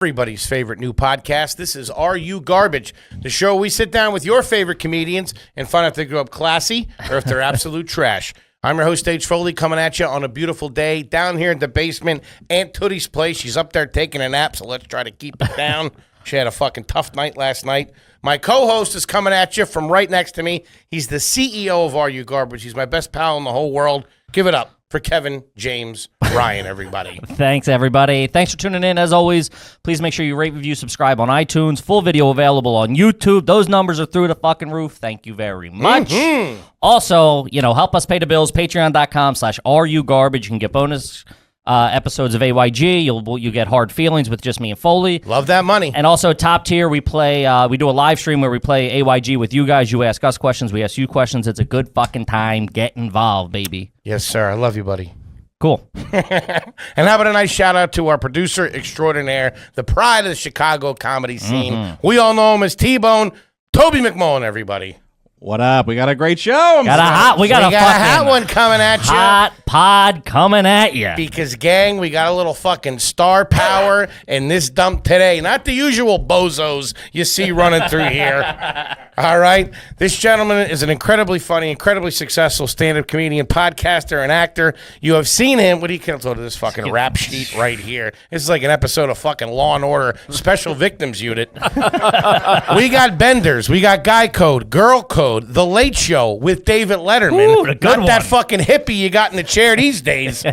Everybody's favorite new podcast. This is Are You Garbage? The show we sit down with your favorite comedians and find out if they grew up classy or if they're absolute trash. I'm your host, H.Foley, coming at you on a beautiful day down here in the basement. Aunt Tootie's place. She's up there taking a nap, so let's try to keep it down. She had a fucking tough night last night. My co-host is coming at you from right next to me. He's the CEO of Are You Garbage? He's my best pal in the whole world. Give it up for Kevin James Ryan, everybody. Thanks, everybody. Thanks for tuning in. As always, please make sure you rate, review, subscribe on iTunes. Full video available on YouTube. Those numbers are through the fucking roof. Thank you very much. Mm-hmm. Also, help us pay the bills. Patreon.com/RUGarbage. You can get bonus episodes of AYG. You get Hard Feelings with just me and Foley. Love that money. And also top tier, we do a live stream where we play AYG with you guys. You ask us questions, we ask you questions. It's a good fucking time. Get involved, baby. Yes, sir. I love you, buddy. Cool. And how about a nice shout out to our producer extraordinaire, the pride of the Chicago comedy scene. Mm-hmm. We all know him as T-Bone, Toby McMullen, everybody. What up? We got a great show. We got a hot one coming at you. Hot pod coming at you. Because, gang, we got a little fucking star power in this dump today. Not the usual bozos you see running through here. All right? This gentleman is an incredibly funny, incredibly successful stand-up comedian, podcaster, and actor. You have seen him. What do you cancel to this fucking rap sheet right here? This is like an episode of fucking Law & Order Special Victims Unit. We got Benders. We got Guy Code, Girl Code, The Late Show with David Letterman. Ooh, the good one. That fucking hippie you got in the chair these days.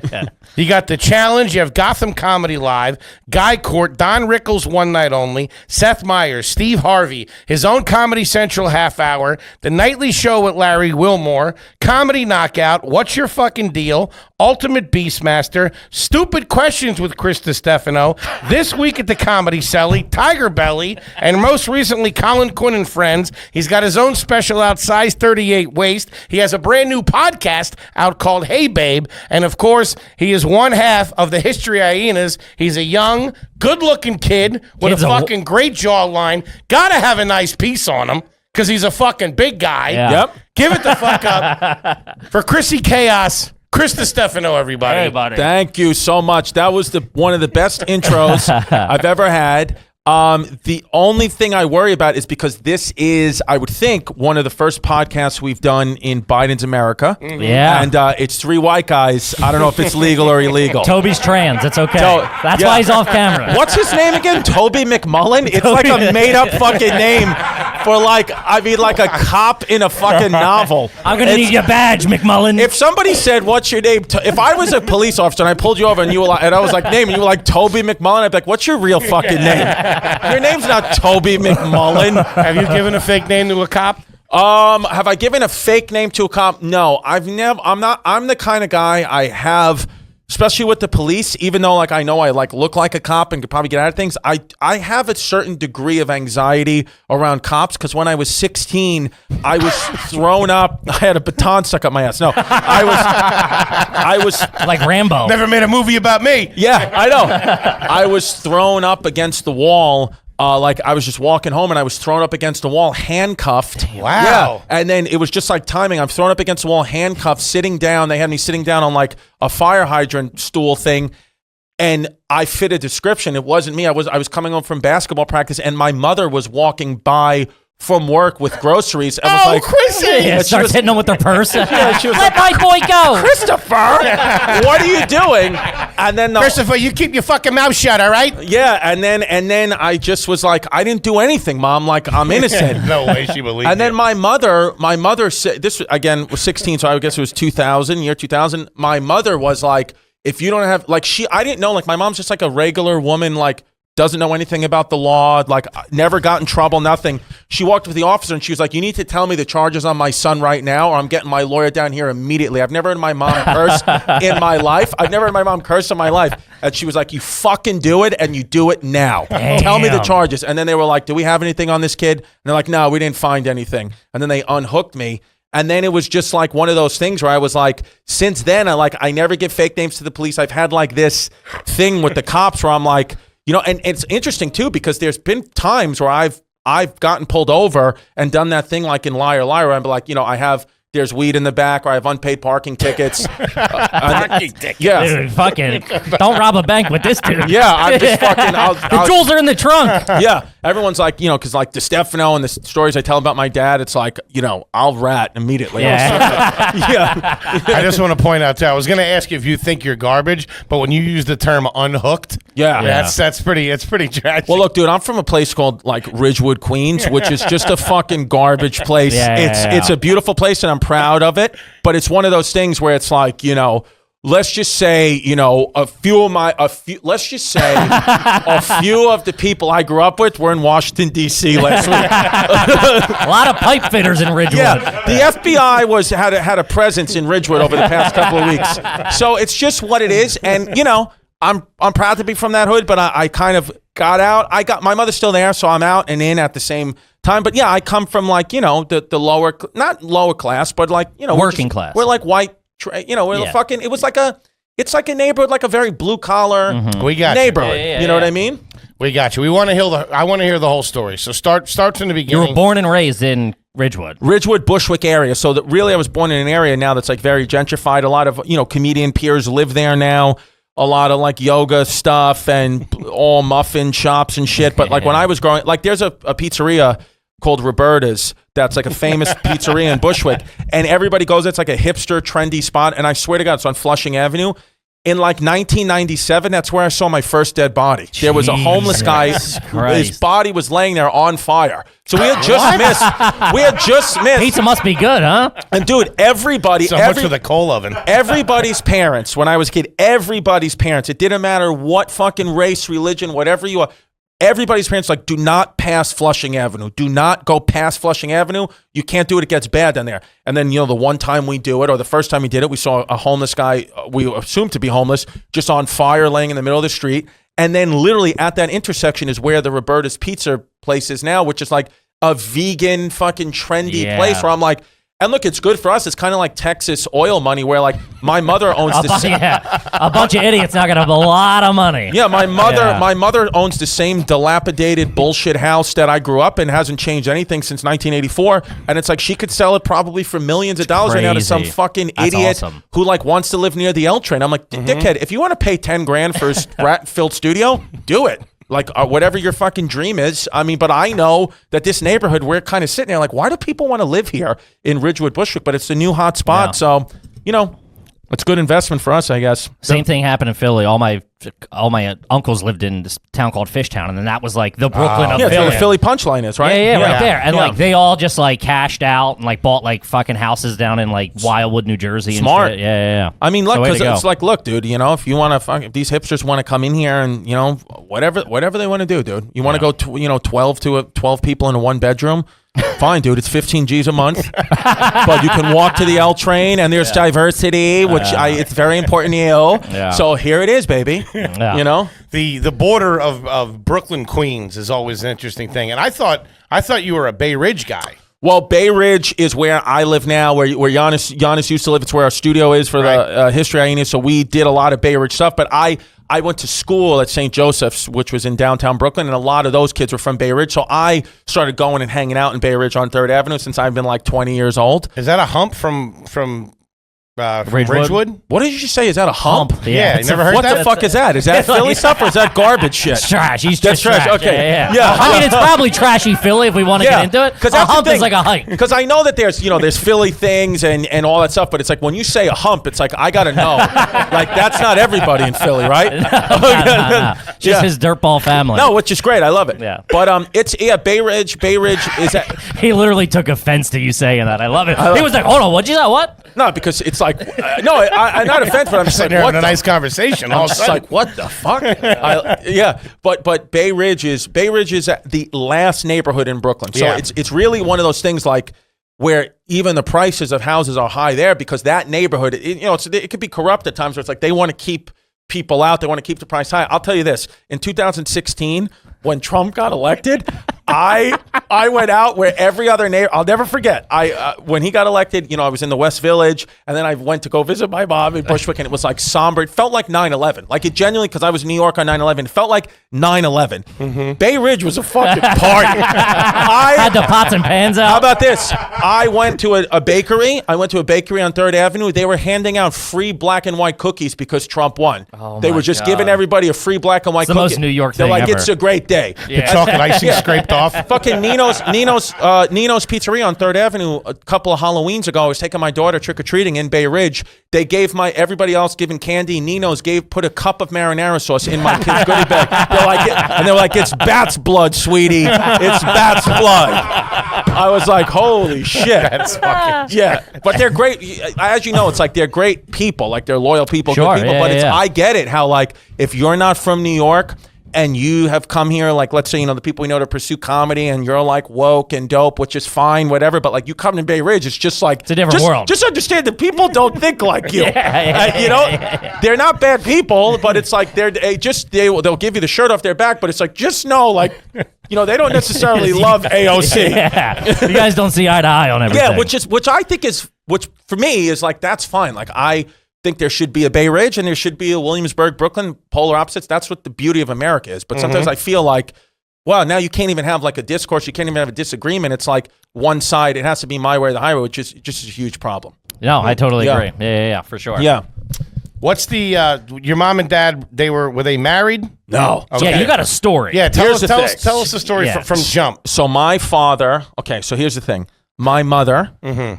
You got The Challenge. You have Gotham Comedy Live, Guy Court, Don Rickles One Night Only, Seth Meyers, Steve Harvey, his own Comedy Central half hour, The Nightly Show with Larry Wilmore, Comedy Knockout, What's Your Fucking Deal, Ultimate Beastmaster, Stupid Questions with Chris Distefano, This Week at the Comedy Celly, Tiger Belly, and most recently Colin Quinn and Friends. He's got his own special out, Size 38 Waist. He has a brand new podcast out called Hey Babe, and of course, he is one half of the History Hyenas. He's a young, good-looking kid with a fucking great jawline. Gotta have a nice piece on him, because he's a fucking big guy. Yeah. Yep. Give it the fuck up for Chrissy Chaos, Chris Distefano, everybody. Hey, buddy. Thank you so much. That was one of the best intros I've ever had. The only thing I worry about is because this is, I would think, one of the first podcasts we've done in Biden's America. Mm-hmm. Yeah. And it's three white guys. I don't know if it's legal or illegal. Toby's trans. It's okay. That's why he's off camera. What's his name again? Toby McMullen? It's like a made-up fucking name for like a cop in a fucking novel. I'm going to need your badge, McMullen. If somebody said, what's your name? If I was a police officer and I pulled you over and I was like, name, and you were like, Toby McMullen, I'd be like, what's your real fucking name? Your name's not Toby McMullen. Have you given a fake name to a cop? Have I given a fake name to a cop? No, I've never. I'm the kind of guy I have, especially with the police, even though I know I look like a cop and could probably get out of things. I have a certain degree of anxiety around cops because when I was 16, I was thrown up. I had a baton stuck up my ass. No, I was like Rambo. Never made a movie about me. Yeah, I know. I was thrown up against the wall. I was just walking home and I was thrown up against the wall, handcuffed. Wow. Yeah. And then it was just like timing. I'm thrown up against the wall, handcuffed, sitting down. They had me sitting down on a fire hydrant stool thing. And I fit a description. It wasn't me. I was coming home from basketball practice and my mother was walking by from work with groceries. And was like, Chrissy! Yeah, starts hitting them with their purse. Yeah, she was Let my boy go. Christopher, what are you doing? And then Christopher, you keep your fucking mouth shut, all right? Yeah, and then I just was like, I didn't do anything, Mom. I'm innocent. No way she believed And then you. my mother said, this again was 16, so I guess it was 2000, year 2000. My mother was like, if you don't have, I didn't know, my mom's just a regular woman, doesn't know anything about the law, never got in trouble, nothing. She walked with the officer and she was like, you need to tell me the charges on my son right now or I'm getting my lawyer down here immediately. I've never heard my mom curse in my life. I've never heard my mom curse in my life. And she was like, you fucking do it and you do it now. Damn. Tell me the charges. And then they were like, do we have anything on this kid? And they're like, no, we didn't find anything. And then they unhooked me. And then it was just one of those things where I was like, since then, I never give fake names to the police. I've had this thing with the cops where I'm like, and it's interesting too, because there's been times where I've gotten pulled over and done that thing in Liar Liar, where I'm like, I have there's weed in the back, or I have unpaid parking tickets. Parking tickets. Yeah. Dude, fucking don't rob a bank with this dude. Yeah, I'm just fucking. The jewels are in the trunk. Yeah, everyone's like, because like Distefano and the stories I tell about my dad, it's like, I'll rat immediately. Yeah. Yeah. I just want to point out too. I was going to ask you if you think you're garbage, but when you use the term unhooked, Yeah. that's pretty. It's pretty tragic. Well, look, dude, I'm from a place called like Ridgewood, Queens, which is just a fucking garbage place. It's a beautiful place, and I'm proud of it. But it's one of those things where it's like, let's just say, a few of the people I grew up with were in Washington, D.C. last week. A lot of pipe fitters in Ridgewood. Yeah, the FBI had a presence in Ridgewood over the past couple of weeks. So it's just what it is. And, I'm proud to be from that hood, but I kind of got out. My mother's still there, so I'm out and in at the same time. But yeah, I come from like, the lower, not lower class, but like, working class. We're like white. We're fucking. It's like a neighborhood, like a very blue collar we got neighborhood. Yeah, you know what I mean? We got you. I want to hear the whole story. So start from the You beginning. were born and raised in Ridgewood. Bushwick area. So that really, I was born in an area now that's like very gentrified. A lot of comedian peers live there now. A lot of like yoga stuff and all muffin shops and shit. But like when I was growing, like there's a pizzeria called Roberta's. That's like a famous pizzeria in Bushwick, and everybody goes. It's like a hipster, trendy spot. And I swear to God, it's on Flushing Avenue. In like 1997, that's where I saw my first dead body. There was a homeless guy. His body was laying there on fire. So we had just missed. Pizza must be good, huh? And dude, everybody. So much for the coal oven. Everybody's parents, when I was a kid, everybody's parents. It didn't matter what fucking race, religion, whatever you are. Everybody's parents like, do not pass Flushing Avenue. Do not go past Flushing Avenue. You can't do it. It gets bad down there. And then, the one time we do it, or the first time we did it, we saw a homeless guy, we assumed to be homeless, just on fire laying in the middle of the street. And then literally at that intersection is where the Roberta's Pizza place is now, which is like a vegan fucking trendy place where I'm like, and look, it's good for us. It's kind of like Texas oil money where like my mother owns a bunch of idiots not gonna have a lot of money. Yeah, my mother owns the same dilapidated bullshit house that I grew up in, hasn't changed anything since 1984, and it's like she could sell it probably for millions of dollars right now to some fucking idiot who like wants to live near the L train. I'm like, dickhead, if you want to pay $10,000 for a rat-filled studio, do it. Like whatever your fucking dream is. I mean, but I know that this neighborhood, we're kind of sitting there like, why do people want to live here in Ridgewood, Bushwick? But it's the new hot spot. Yeah. So, it's good investment for us, I guess. Same thing happened in Philly. All my uncles lived in this town called Fishtown, and then that was like the Brooklyn of Philly. Philly. Yeah, the Philly punchline is, right? Yeah, right there. And like they all just like cashed out and like bought like fucking houses down in like Wildwood, New Jersey. Smart. And shit. Yeah. I mean, look, because it's like, look, dude, if you want to, if these hipsters want to come in here and whatever they want to do, dude. You want to go, 12 people in a one bedroom. Fine, dude. It's 15 G's a month, but you can walk to the L train, and there's diversity, which it's very important to you. Yeah. So here it is, baby. Yeah. The border of Brooklyn, Queens is always an interesting thing, and I thought you were a Bay Ridge guy. Well, Bay Ridge is where I live now, where Giannis used to live. It's where our studio is for the History Hyenas. So we did a lot of Bay Ridge stuff, but I went to school at St. Joseph's, which was in downtown Brooklyn, and a lot of those kids were from Bay Ridge. So I started going and hanging out in Bay Ridge on 3rd Avenue since I've been like 20 years old. Is that a hump from Ridgewood? What did you just say? Is that a hump? Yeah, you never heard what that? What the fuck is that? Is that Philly stuff or is that garbage shit? It's trash. That's trash. Okay. Yeah. I mean, it's probably trashy Philly if we want to get into it. Because a hump is like a hike. Because I know that there's Philly things and all that stuff, but it's like when you say a hump, it's like I gotta know. Like that's not everybody in Philly, right? No. Just his dirtball family. No, which is great. I love it. Yeah. But it's Bay Ridge. Bay Ridge is that. He literally took offense to you saying that. I love it. He was like, "Hold on, what'd you say? What?" No, because it's like no. I'm not offended, but I'm just like, what a nice conversation. I was like, what the fuck? But Bay Ridge is the last neighborhood in Brooklyn. So it's really one of those things like where even the prices of houses are high there because that neighborhood, it could be corrupt at times where it's like they want to keep people out. They want to keep the price high. I'll tell you this. In 2016, when Trump got elected, I went out where every other neighbor, I'll never forget. When he got elected, I was in the West Village, and then I went to go visit my mom in Bushwick, and it was like somber. It felt like 9/11. Like it genuinely, because I was in New York on 9/11, it felt like 9/11. Bay Ridge was a fucking party. I Had the pots and pans out. How about this? I went to a bakery. I went to a bakery on 3rd Avenue. They were handing out free black and white cookies because Trump won. They were just giving everybody a free black and white cookie. The most New York They're thing like, ever. it's a great day. The chocolate icing scraped off. Fucking Nino's Pizzeria on 3rd Avenue a couple of Halloweens ago. I was taking my daughter trick-or-treating in Bay Ridge. They gave everybody else giving candy. Nino's put a cup of marinara sauce in my kid's goodie bag. They're like, it's bat's blood, sweetie. It's bat's blood. I was like, holy shit. That's fucking Yeah, but they're great. As you know, it's like they're great people. Like they're loyal people, Sure, good people. yeah, But yeah. I get it how like if you're not from New York and you have come here, like let's say, the people we know to pursue comedy and you're like woke and dope, which is fine, whatever. But like you come to Bay Ridge, it's just like It's a different world. Just understand that people don't think like you. They're not bad people, but it's like they'll give you the shirt off their back, but it's like just know like. They don't necessarily love AOC. Yeah. You guys don't see eye to eye on everything. Yeah, which I think which for me is like that's fine. Like I think there should be a Bay Ridge and there should be a Williamsburg, Brooklyn, polar opposites. That's what the beauty of America is. But sometimes I feel like, well, now you can't even have like a discourse. You can't even have a disagreement. It's like one side. It has to be my way or the highway, which is just a huge problem. No, I totally Yeah. agree. Yeah, for sure. Yeah. What's the your mom and dad? Were they married? No. Okay. Yeah, you got a story. Yeah, tell Here's us the story Yeah. from jump. So my father. Okay, so here's the thing. My mother,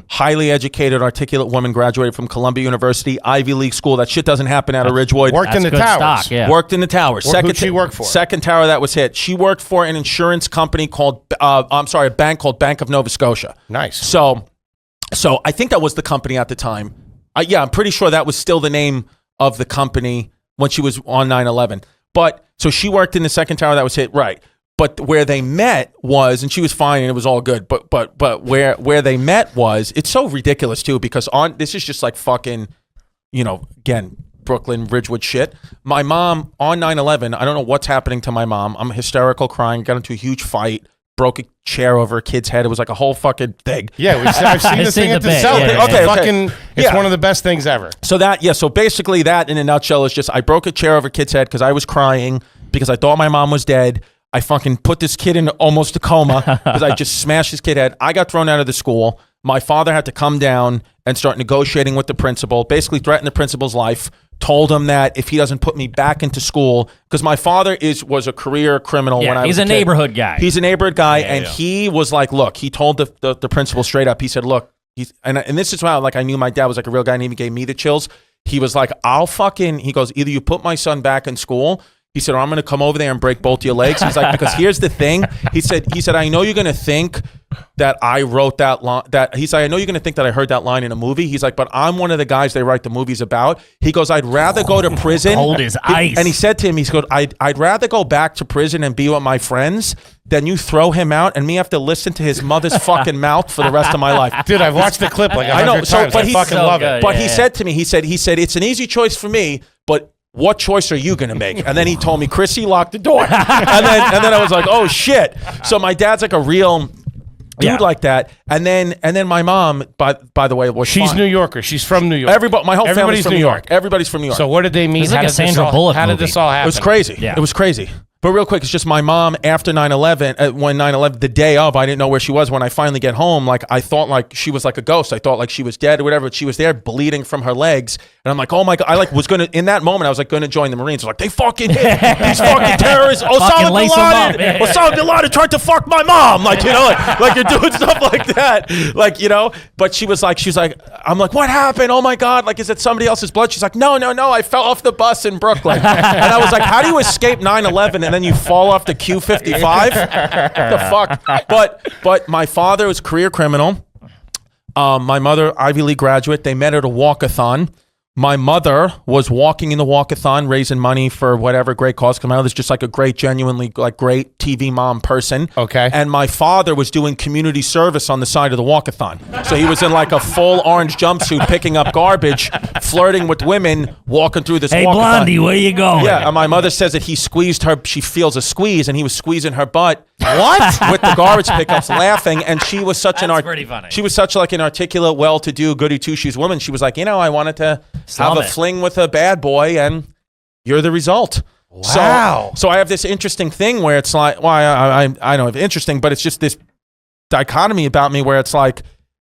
highly educated, articulate woman, graduated from Columbia University, Ivy League school. That shit doesn't happen out of Ridgewood. Worked in That's the good towers. stock, yeah. Worked in the towers. Who'd she work for? Second tower that was hit. She worked for an insurance company called, a bank called Bank of Nova Scotia. Nice. So I think that was the company at the time. I'm pretty sure that was still the name of the company when she was on 9/11. But so she worked in the second tower that was hit, right? But where they met was, and she was fine, and it was all good. But where they met was, it's so ridiculous too, because this is just like fucking, again, Brooklyn, Ridgewood shit. My mom on 9/11, I don't know what's happening to my mom. I'm hysterical, crying, got into a huge fight, broke a chair over a kid's head. It was like a whole fucking thing. Yeah, I've seen this thing the at the bit, Celtics. yeah, yeah. Okay, Fucking, it's one of the best things ever. So basically that in a nutshell is just I broke a chair over a kid's head because I was crying because I thought my mom was dead. I fucking put this kid in almost a coma because I just smashed his kid's head. I got thrown out of the school. My father had to come down and start negotiating with the principal, basically threatened the principal's life, told him that if he doesn't put me back into school, because my father was a career criminal when I was he's a a kid. neighborhood guy. He's a neighborhood guy, and he was like, look, he told the principal straight up, he said, look, and this is how like I knew my dad was like a real guy and he even gave me the chills. He was like, he goes, either you put my son back in school, he said, or I'm going to come over there and break both your legs. He's like, because here's the thing. He said, I know you're going to think that I wrote that line. He said, I know you're going to think that I heard that line in a movie. He's like, but I'm one of the guys they write the movies about. He goes, I'd rather go to prison. Cold as ice. And he said to him, he goes, I'd rather go back to prison and be with my friends than you throw him out and me have to listen to his mother's fucking mouth for the rest of my life. Dude, I've watched the clip like 100 I know, times. but I he's fucking so love good. it. But he said to me, he said, it's an easy choice for me, but what choice are you going to make? And then he told me, Chrissy, lock the door. and then I was like, oh shit. So my dad's like a real dude like that. And then my mom, by the way, was She's fine. New Yorker. She's from New York. My whole family's Everybody's from New York. Everybody's from New York. So what did they meet? It's like a Sandra Bullock How did movie. this all happen? It was crazy. Yeah. It was crazy. But real quick, it's just my mom after 9/11, when 9/11, the day of, I didn't know where she was. When I finally get home, like I thought like she was like a ghost. I thought like she was dead or whatever, but she was there bleeding from her legs. And I'm like, oh my God. I like was going to, in that moment, I was like going to join the Marines. I was like, they fucking hit these fucking terrorists. Osama lace Bin 'em up. Laden. Osama Bin Laden tried to fuck my mom. Like, like you're doing stuff like that. Like, but she was like, I'm like, what happened? Oh my God. Like, is it somebody else's blood? She's like, no. I fell off the bus in Brooklyn. And I was like, how do you escape 9/11 and then you fall off the Q55? What the fuck? But my father was a career criminal. My mother, Ivy League graduate. They met at a walkathon. My mother was walking in the walkathon, raising money for whatever great cause. Because my mother's just like a great, genuinely like great TV mom person. Okay. And my father was doing community service on the side of the walkathon. So he was in like a full orange jumpsuit, picking up garbage, flirting with women, walking through this Hey, walkathon. Blondie, where you going? Yeah, and my mother says that he squeezed her. She feels a squeeze, and he was squeezing her butt. What? with the garbage pickups, laughing, and she was such pretty funny. She was such like an articulate, well-to-do, goody two-shoes woman. She was like, I wanted to have a fling with a bad boy, and you're the result. Wow. So I have this interesting thing where it's like, I don't know if interesting, but it's just this dichotomy about me where it's like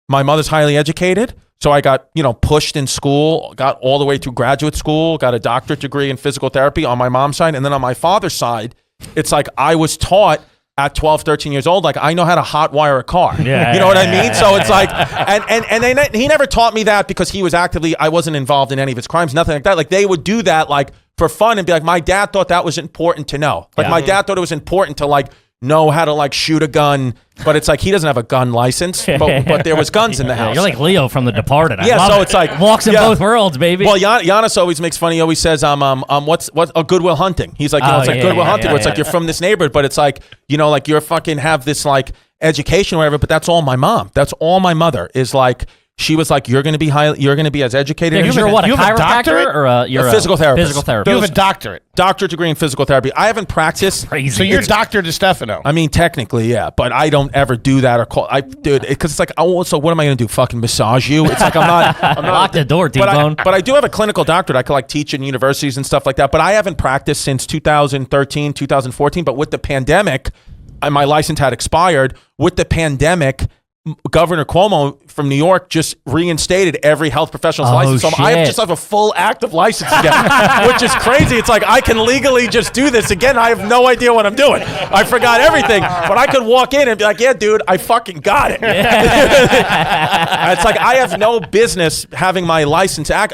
my mother's highly educated. So I got, pushed in school, got all the way through graduate school, got a doctorate degree in physical therapy on my mom's side. And then on my father's side, it's like I was taught at 12, 13 years old, like I know how to hot wire a car. Yeah, you know what I mean? So it's like, and he never taught me that because I wasn't involved in any of his crimes, nothing like that. Like they would do that like for fun and be like, my dad thought that was important to know. Like my dad thought it was important to like know how to like shoot a gun, but it's like he doesn't have a gun license, but there was guns in the house. You're like Leo from The Departed. I Yeah, love so it. it's like walks in both worlds, baby. Well, Giannis always makes fun. He always says, what's a Goodwill Hunting? He's like, it's like Goodwill Hunting, where it's like you're from this neighborhood, but it's like, like you're fucking have this like education or whatever, but that's all my mom. That's all my mother is like. She was like, you're going to be as educated as you're what, a chiropractor or you're a physical therapist? Physical therapist. You have a doctorate degree in physical therapy. I haven't practiced. Crazy. So you're Dr. Distefano. I mean, technically, yeah, but I don't ever do that or call. Because it's like, so what am I going to do? Fucking massage you? It's like I'm not lock the door, T-Bone. But I do have a clinical doctorate. I could like teach in universities and stuff like that. But I haven't practiced since 2013, 2014. But with the pandemic, my license had expired. With the pandemic, Governor Cuomo from New York just reinstated every health professional's license. So I just have a full active license again, which is crazy. It's like I can legally just do this again. I have no idea what I'm doing. I forgot everything, but I could walk in and be like, yeah, dude, I fucking got it. It's like I have no business having my license act.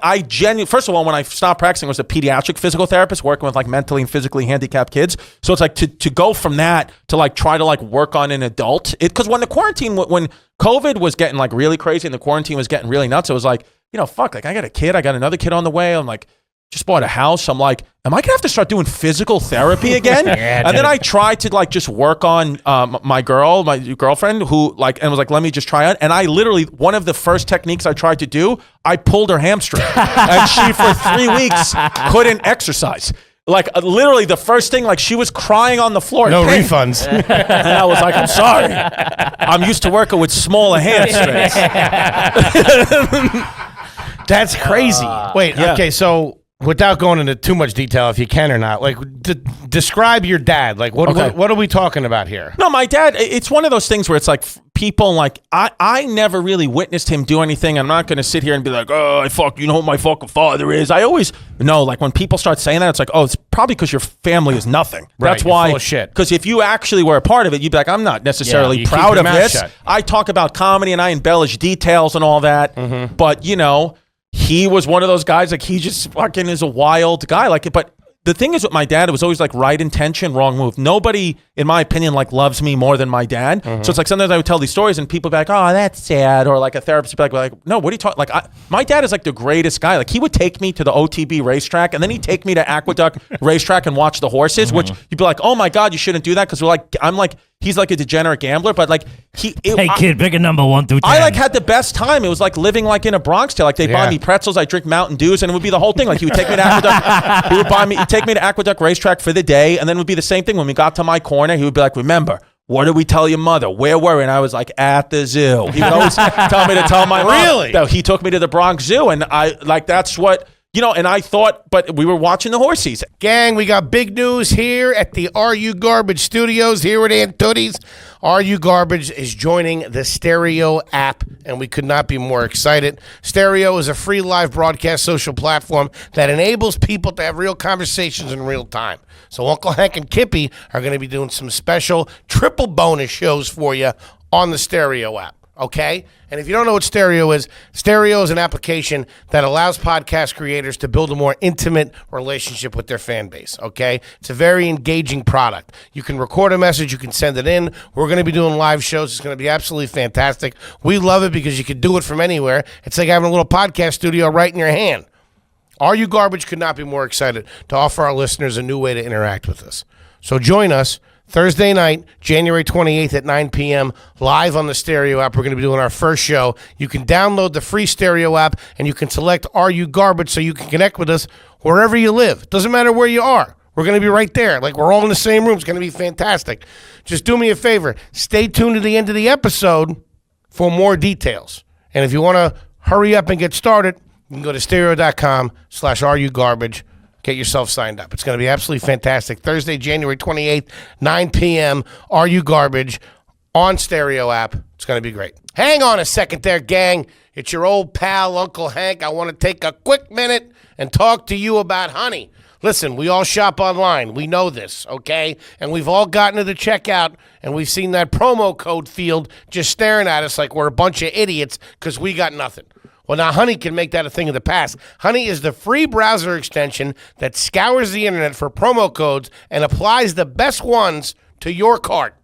First of all, when I stopped practicing, I was a pediatric physical therapist working with like mentally and physically handicapped kids. So it's like to go from that to like try to like work on an adult. Because when the quarantine, when COVID was getting like really crazy and the quarantine was getting really nuts, it was like, fuck, like I got a kid, I got another kid on the way. I'm like, just bought a house. I'm like, am I gonna have to start doing physical therapy again? And then I tried to like just work on my girlfriend who like, and was like, let me just try it. And I literally, one of the first techniques I tried to do, I pulled her hamstring and she for 3 weeks couldn't exercise. Like literally the first thing, like she was crying on the floor. No refunds. And I was like, I'm sorry. I'm used to working with smaller hamstrings. That's crazy. Wait, yeah. Okay, so without going into too much detail, if you can or not, like describe your dad. Like what are we talking about here? No, my dad, it's one of those things where it's like people like, I never really witnessed him do anything. I'm not going to sit here and be like, oh, you know who my fucking father is. I always know, like when people start saying that, it's like, oh, it's probably because your family is nothing. Right, That's why. full of shit. Because if you actually were a part of it, you'd be like, I'm not necessarily you keep proud your of mouth this. shut. I talk about comedy and I embellish details and all that. Mm-hmm. But, he was one of those guys, like he just fucking is a wild guy. Like, but the thing is with my dad, it was always like right intention, wrong move. Nobody, in my opinion, like loves me more than my dad. Mm-hmm. So it's like sometimes I would tell these stories and people would be like, oh, that's sad. Or like a therapist would be like, no, what are you talking? Like my dad is like the greatest guy. Like he would take me to the OTB racetrack and then he'd take me to Aqueduct racetrack and watch the horses, mm-hmm. which you'd be like, oh my God, you shouldn't do that. Cause I'm like, he's like a degenerate gambler, but like kid, pick a number 1 through 10. I like had the best time. It was like living like in a Bronx tale. Like they buy me pretzels, I drink Mountain Dews, and it would be the whole thing. Like he would take me to Aqueduct. He'd take me to Aqueduct racetrack for the day, and then it would be the same thing. When we got to my corner, he would be like, remember, what did we tell your mother? Where were we? And I was like, at the zoo. He would always tell me to tell my mom. Really? No, he took me to the Bronx Zoo, and I like that's what. And I thought, but we were watching the horse season. Gang, we got big news here at the Are You Garbage Studios here at Aunt Tootie's. Are You Garbage is joining the Stereo app, and we could not be more excited. Stereo is a free live broadcast social platform that enables people to have real conversations in real time. So Uncle Hank and Kippy are going to be doing some special triple bonus shows for you on the Stereo app. Okay? And if you don't know what Stereo is an application that allows podcast creators to build a more intimate relationship with their fan base. Okay? It's a very engaging product. You can record a message, you can send it in. We're going to be doing live shows. It's going to be absolutely fantastic. We love it because you can do it from anywhere. It's like having a little podcast studio right in your hand. Are You Garbage could not be more excited to offer our listeners a new way to interact with us. So join us Thursday night, January 28th at 9 p.m., live on the Stereo app. We're going to be doing our first show. You can download the free Stereo app, and you can select Are You Garbage so you can connect with us wherever you live. Doesn't matter where you are. We're going to be right there. Like, we're all in the same room. It's going to be fantastic. Just do me a favor. Stay tuned to the end of the episode for more details. And if you want to hurry up and get started, you can go to stereo.com/RUGarbage. Get yourself signed up. It's going to be absolutely fantastic. Thursday, January 28th, 9 p.m., RU Garbage on Stereo app. It's going to be great. Hang on a second there, gang. It's your old pal, Uncle Hank. I want to take a quick minute and talk to you about honey. Listen, we all shop online. We know this, okay? And we've all gotten to the checkout, and we've seen that promo code field just staring at us like we're a bunch of idiots because we got nothing. Well, now Honey can make that a thing of the past. Honey is the free browser extension that scours the internet for promo codes and applies the best ones to your cart.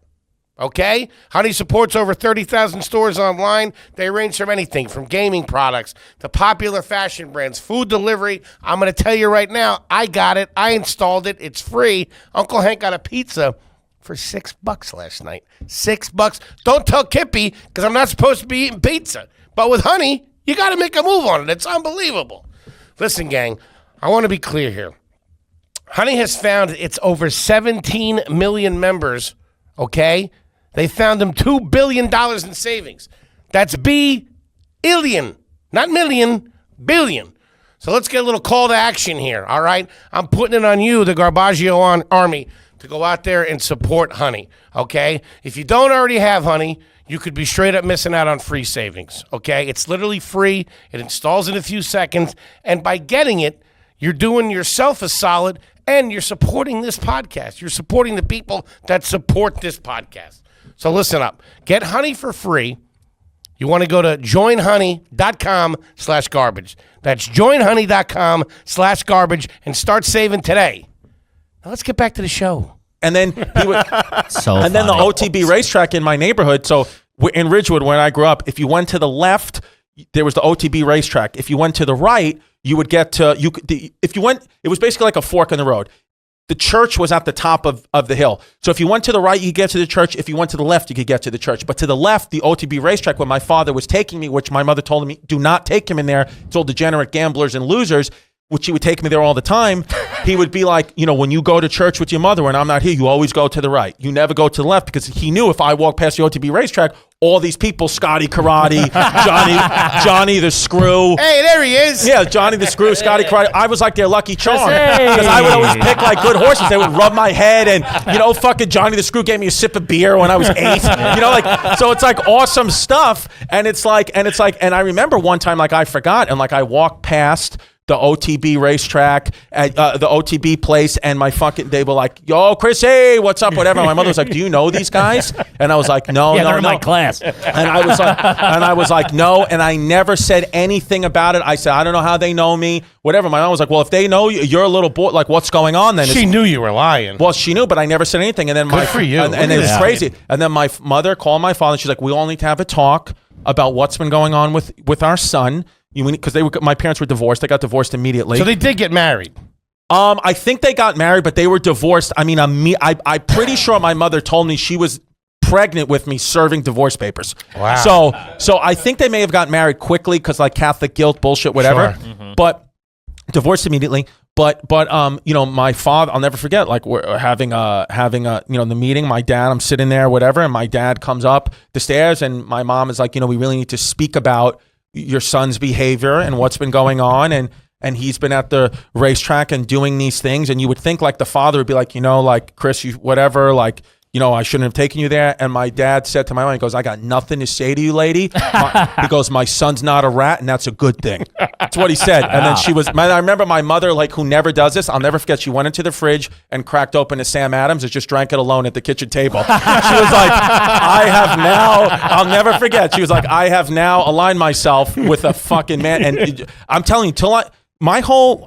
Okay? Honey supports over 30,000 stores online. They range from anything from gaming products to popular fashion brands, food delivery. I'm going to tell you right now, I got it. I installed it. It's free. Uncle Hank got a pizza for $6 last night. $6. Don't tell Kippy because I'm not supposed to be eating pizza. But with Honey, you got to make a move on it. It's unbelievable. Listen, gang, I want to be clear here. Honey has found its over 17 million members, okay? They found them $2 billion in savings. That's B-illion, not million, billion. So let's get a little call to action here, all right? I'm putting it on you, the Garbaggio Army, to go out there and support Honey, okay? If you don't already have Honey, you could be straight up missing out on free savings, okay? It's literally free. It installs in a few seconds. And by getting it, you're doing yourself a solid and you're supporting this podcast. You're supporting the people that support this podcast. So listen up. Get Honey for free. You want to go to joinhoney.com/garbage. That's joinhoney.com/garbage and start saving today. Now let's get back to the show. And then he would, and then the OTB racetrack in my neighborhood. So in Ridgewood, where I grew up, if you went to the left, there was the OTB racetrack. If you went to the right, you would get to if you went, it was basically like a fork in the road. The church was at the top of the hill. So if you went to the right, you could get to the church. If you went to the left, you could get to the church. But to the left, the OTB racetrack, where my father was taking me, which my mother told me, do not take him in there. It's all degenerate gamblers and losers, which he would take me there all the time. He would be like, when you go to church with your mother when I'm not here, you always go to the right. You never go to the left, because he knew if I walked past the OTB racetrack, all these people, Scotty Karate, Johnny the Screw. Hey, there he is. Yeah, Johnny the Screw, Scotty Karate. I was like their lucky charm, because I would always pick like good horses. They would rub my head, and fucking Johnny the Screw gave me a sip of beer when I was 8. So it's like awesome stuff. And I remember one time, like, I forgot, and like I walked past the OTB racetrack at the OTB place, and they were like, "Yo, Chris, hey, what's up?" Whatever. And my mother was like, "Do you know these guys?" And I was like, "No, yeah, no, they're in no." my class. And I was like, "No," and I never said anything about it. I said, "I don't know how they know me." Whatever. My mom was like, "Well, if they know you, you're a little boy. Like, what's going on then?" She knew you were lying. Well, she knew, but I never said anything. And then Good for you. And it was crazy. And then my mother called my father, and she's like, "We all need to have a talk about what's been going on with our son." Because my parents were divorced. They got divorced immediately. So they did get married. I think they got married, but they were divorced. I mean, I'm pretty sure my mother told me she was pregnant with me serving divorce papers. Wow. So I think they may have got married quickly because like Catholic guilt, bullshit, whatever. Sure. Mm-hmm. But divorced immediately. But my father, I'll never forget. Like we're having the meeting. My dad, I'm sitting there, whatever, and my dad comes up the stairs, and my mom is like, we really need to speak about your son's behavior and what's been going on, and he's been at the racetrack and doing these things, and you would think like the father would be like, like, Chris, you whatever, like, I shouldn't have taken you there. And my dad said to my mom, he goes, "I got nothing to say to you, lady." He goes, "My son's not a rat, and that's a good thing." That's what he said. And then I remember my mother, like, who never does this, I'll never forget, she went into the fridge and cracked open a Sam Adams and just drank it alone at the kitchen table. She was like, I'll never forget. She was like, "I have now aligned myself with a fucking man." And I'm telling you,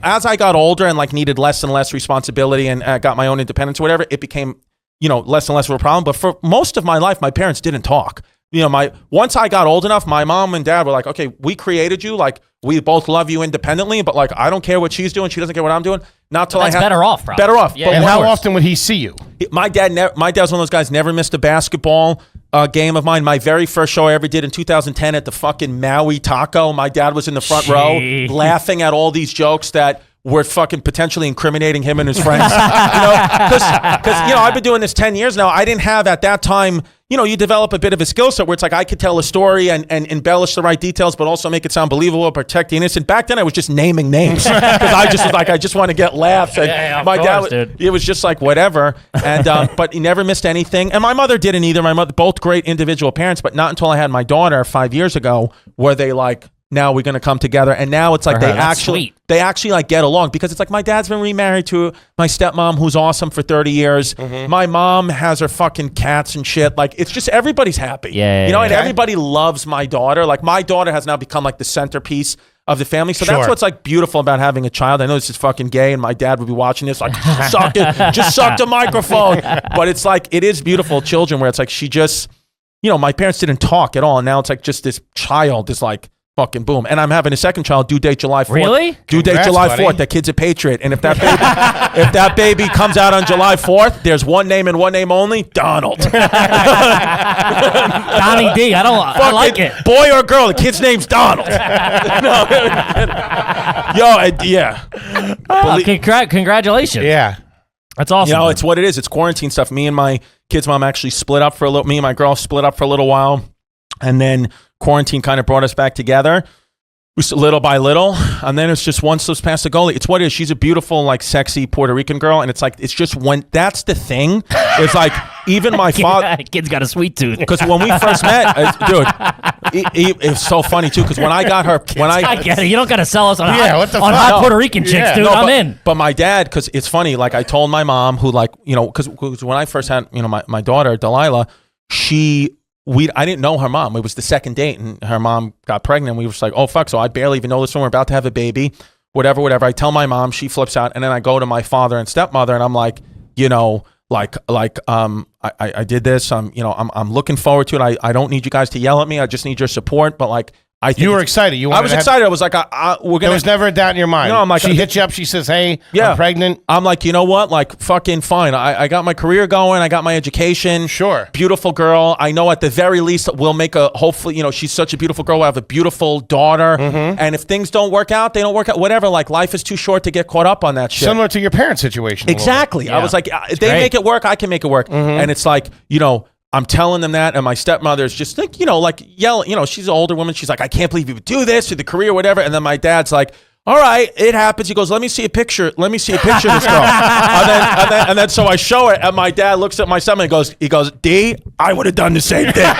as I got older and like needed less and less responsibility and got my own independence or whatever, it became less and less of a problem. But for most of my life, my parents didn't talk. Once I got old enough, my mom and dad were like, "Okay, we created you. Like, we both love you independently, but like, I don't care what she's doing. She doesn't care what I'm doing." Not till better off, probably. Better off. Yeah, and how often would he see you? My dad was one of those guys, never missed a basketball game of mine. My very first show I ever did in 2010 at the fucking Maui Taco. My dad was in the front row laughing at all these jokes that we're fucking potentially incriminating him and his friends. Because I've been doing this 10 years now. I didn't have at that time, you develop a bit of a skill set where it's like I could tell a story and embellish the right details, but also make it sound believable, protect the innocent. Back then, I was just naming names because I just was like, I just want to get laughs. And my dad, it was just like whatever. And but he never missed anything. And my mother didn't either. My mother, both great individual parents, but not until I had my daughter 5 years ago, were they like, now we're going to come together. And now it's like they actually like get along, because it's like my dad's been remarried to my stepmom, who's awesome, for 30 years. Mm-hmm. My mom has her fucking cats and shit. Like, it's just everybody's happy. And everybody loves my daughter. Like, my daughter has now become like the centerpiece of the family. So that's what's like beautiful about having a child. I know this is fucking gay, and my dad would be watching this like, suck it, just suck the microphone. But it's like, it is beautiful children where it's like, she just, my parents didn't talk at all. And now it's like just this child is like, fucking boom. And I'm having a second child, due date July 4th. Really? Due date July 4th. That kid's a patriot. And if that baby comes out on July 4th, there's one name and one name only, Donald. Donnie D. I like it. Boy or girl, the kid's name's Donald. Congratulations. Yeah. That's awesome. It's what it is. It's quarantine stuff. Me and my kid's mom actually split up for a little. Me and my girl split up for a little while. And then quarantine kind of brought us back together, little by little. And then it's just one slips past the goalie. It's what it is. She's a beautiful, like, sexy Puerto Rican girl. And it's like, it's just when that's the thing. It's like, even my father. Kid's got a sweet tooth. Because when we first met, dude, it's so funny too. Because when I got her, I get it. You don't got to sell us on hot Puerto Rican chicks, dude. I'm in. But my dad, because it's funny, like, I told my mom, who, like, because when I first had, my daughter, Delilah, I didn't know her mom. It was the second date, and her mom got pregnant. We were just like, oh, fuck. So I barely even know this one. We're about to have a baby, whatever. I tell my mom, she flips out. And then I go to my father and stepmother, and I'm like, I did this. I'm looking forward to it. I don't need you guys to yell at me. I just need your support. But like, I think you were excited. I was excited. I was like, we're gonna. There was never a doubt in your mind. No, I'm like, she hits you up. She says, "Hey, I'm pregnant." I'm like, you know what? Like, fucking fine. I got my career going. I got my education. Sure. Beautiful girl. I know at the very least we'll make hopefully, she's such a beautiful girl. We'll have a beautiful daughter. Mm-hmm. And if things don't work out, they don't work out. Whatever. Like, life is too short to get caught up on that shit. Similar to your parents' situation. Exactly. Yeah. I was like, if they make it work, I can make it work. Mm-hmm. And it's like, I'm telling them that, and my stepmother's just like, yelling, she's an older woman. She's like, I can't believe you would do this, or the career, whatever. And then my dad's like, all right, it happens. He goes, let me see a picture. Let me see a picture of this girl. and then so I show it, and my dad looks at my son and he goes, D, I would have done the same thing.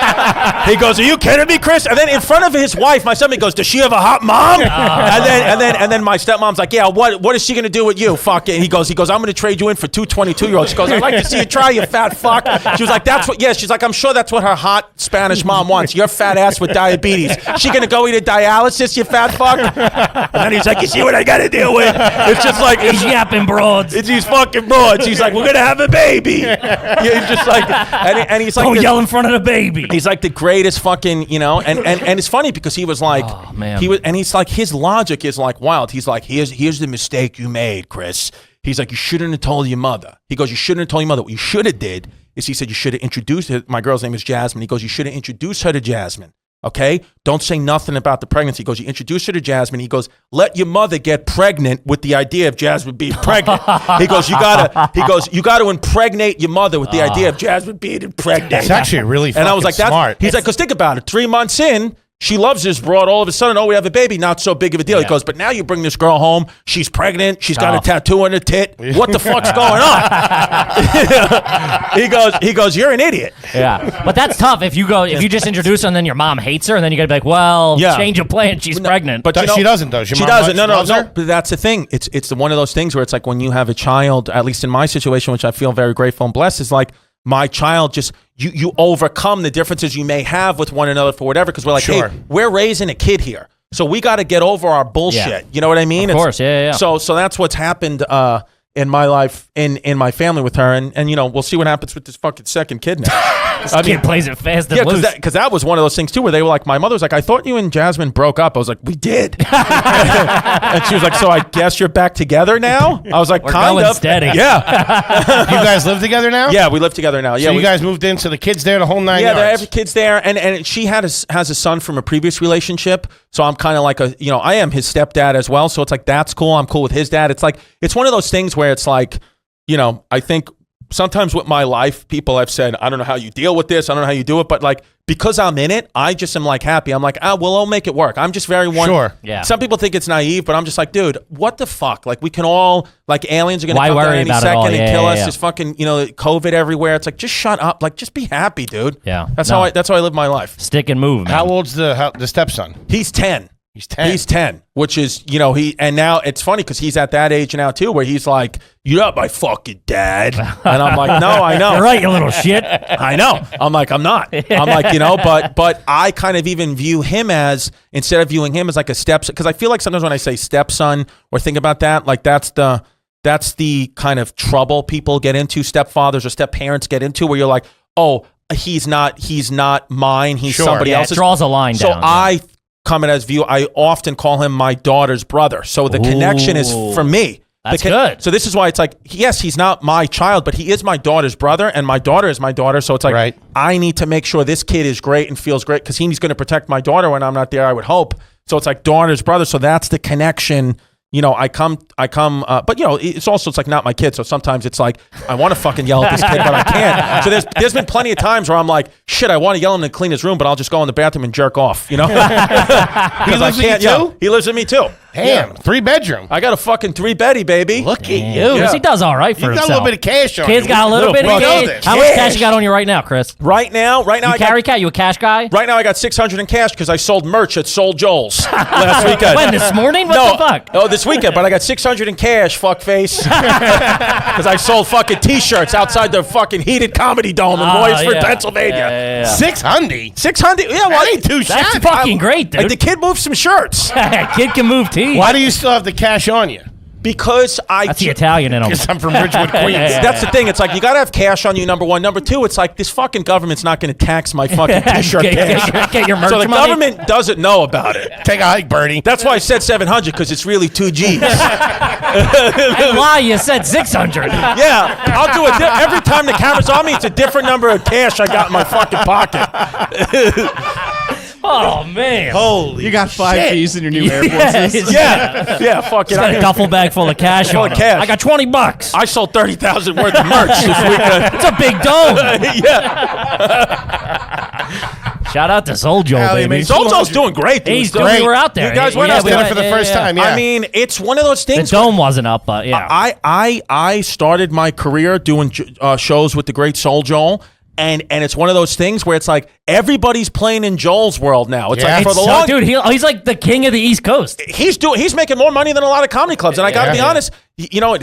He goes, are you kidding me, Chris? And then in front of his wife, my son goes, does she have a hot mom? And then my stepmom's like, yeah, what is she gonna do with you? Fuck it. He goes, I'm gonna trade you in for 2 22-year-olds. She goes, I'd like to see you try, you fat fuck. She was like, she's like, I'm sure that's what her hot Spanish mom wants. Your fat ass with diabetes. She gonna go eat a dialysis, you fat fuck? And then he's like, you see what I gotta deal with? It's just like, he's yapping broads. It's these fucking broads. He's like, we're gonna have a baby. Yeah, he's just like, and he's like, don't yell in front of the baby. He's like the greatest fucking, and it's funny because he was like, oh, man. He's like, his logic is like wild. He's like, here's the mistake you made, Chris. He's like, you shouldn't have told your mother. He goes, you shouldn't have told your mother. What you should have did is, he said, you should have introduced her. My girl's name is Jasmine. He goes, you should have introduced her to Jasmine. Okay, don't say nothing about the pregnancy. He goes, you introduce her to Jasmine. He goes, let your mother get pregnant with the idea of Jasmine being pregnant. He goes, you gotta impregnate your mother with the idea of Jasmine being impregnant. That's actually really fucking and I was like, that's smart. He's like, because think about it, 3 months in, she loves this broad. All of a sudden, we have a baby. Not so big of a deal. Yeah. He goes, but now you bring this girl home. She's pregnant. She's got a tattoo on her tit. What the fuck's going on? He goes, you're an idiot. Yeah, but that's tough. If you just introduce her and then your mom hates her, and then you got to be like, well, change of plan. She's pregnant. But she doesn't, though. She doesn't. No. But that's the thing. It's one of those things where it's like when you have a child, at least in my situation, which I feel very grateful and blessed, is like, my child just, you overcome the differences you may have with one another for whatever, because we're like, hey, we're raising a kid here, so we got to get over our bullshit. Yeah. You know what I mean? Of course, yeah. So that's what's happened in my life, in my family with her, and we'll see what happens with this fucking second kid now. This kid plays it fast and loose. Because that was one of those things too, where they were like, my mother was like, I thought you and Jasmine broke up. I was like, we did. And she was like, so I guess you're back together now? I was like, we're kind going of. Steady. Yeah. You guys live together now? Yeah, we live together now. Yeah, so you guys moved in, so the kids there, the whole 9 yards. Yeah, every kid's there, and she has a son from a previous relationship. So I'm kind of like I am his stepdad as well. So it's like, that's cool. I'm cool with his dad. It's like, it's one of those things where it's like, I think sometimes with my life, people have said, I don't know how you deal with this. I don't know how you do it. But like, because I'm in it, I just am like happy. I'm like, well, I'll make it work. I'm just very Sure. Yeah. Some people think it's naive, but I'm just like, dude, what the fuck? Like, we can all, like, aliens are going to Why come down worry any about it all? second and Yeah, kill yeah, us. yeah. There's fucking, COVID everywhere. It's like, just shut up. Like, just be happy, dude. Yeah. That's how I live my life. Stick and move, man. How old's the stepson? He's 10. He's 10. He's 10, which is, and now it's funny because he's at that age now too, where he's like, you're not my fucking dad. And I'm like, no, I know. You're right, you little shit. I know. I'm like, I'm not. I'm like, but I kind of even view him as, instead of viewing him as like a stepson, because I feel like sometimes when I say stepson or think about that, like that's the kind of trouble people get into, stepfathers or step-parents get into, where you're like, oh, he's not mine, he's Sure. somebody Yeah, else's. it draws a line So down. I come in as view, I often call him my daughter's brother. So the connection is for me. That's good. So this is why it's like, yes, he's not my child, but he is my daughter's brother, and my daughter is my daughter. So it's like, Right. I need to make sure this kid is great and feels great, because he's going to protect my daughter when I'm not there, I would hope. So it's like daughter's brother. So that's the connection. I come, but it's also, it's like not my kid. So sometimes it's like, I want to fucking yell at this kid, but I can't. So there's been plenty of times where I'm like, shit, I want to yell at him to clean his room, but I'll just go in the bathroom and jerk off, He lives with you too? He lives with me too. Damn, 3-bedroom. I got a fucking 3-beddy, baby. Look at you. Yeah. He does all right for You got himself. a little bit of cash on Kid's you. got a little bit of You know cash. this. How much cash you got on you right now, Chris? Right now, You I carry cash? You a cash guy? Right now, I got $600 in cash because I sold merch at Soul Joel's last weekend. When, this morning? What no, the fuck? Oh, this weekend, but I got $600 in cash, fuckface. Because I sold fucking T-shirts outside the fucking heated comedy dome in Royersford, yeah. Pennsylvania. Yeah. 600. 600? Yeah, well, That ain't too That's shabby. fucking great, dude. the kid moved some shirts Kid can move teeth. Why do you still have the cash on you? because That's the Italian in him. Because I'm from Ridgewood, Queens. That's the thing. It's like, you got to have cash on you, number one. Number two, it's like, this fucking government's not going to tax my fucking T-shirt cash. Get your merch So the money. government doesn't know about it. Take a hike, Bernie. That's why I said 700, because it's really 2 G's. And why you said 600? Yeah, I'll do it. Every time the camera's on me, it's a different number of cash I got in my fucking pocket. Oh man. Holy You got 5 shit. G's in your new Air Forces. Yeah, fucking. Got a duffel bag full of cash Full on of him. cash. I got $20. I sold 30,000 worth of merch this weekend. It's a big dome. Yeah, Shout out to Soul Joe, Hell, he baby. makes Soul Joe's doing great. Dude. He's Still- doing. We were out there. You guys went Yeah, out we there for the first time, yeah. I mean, it's one of those The things. dome wasn't up, but yeah. I started my career doing shows with the great Soul Joel. And it's one of those things where it's like, everybody's playing in Joel's world now. It's Yeah. like, for the So, long, dude, he's like the king of the East Coast. he's making more money than a lot of comedy clubs. And I got to be Yeah. honest,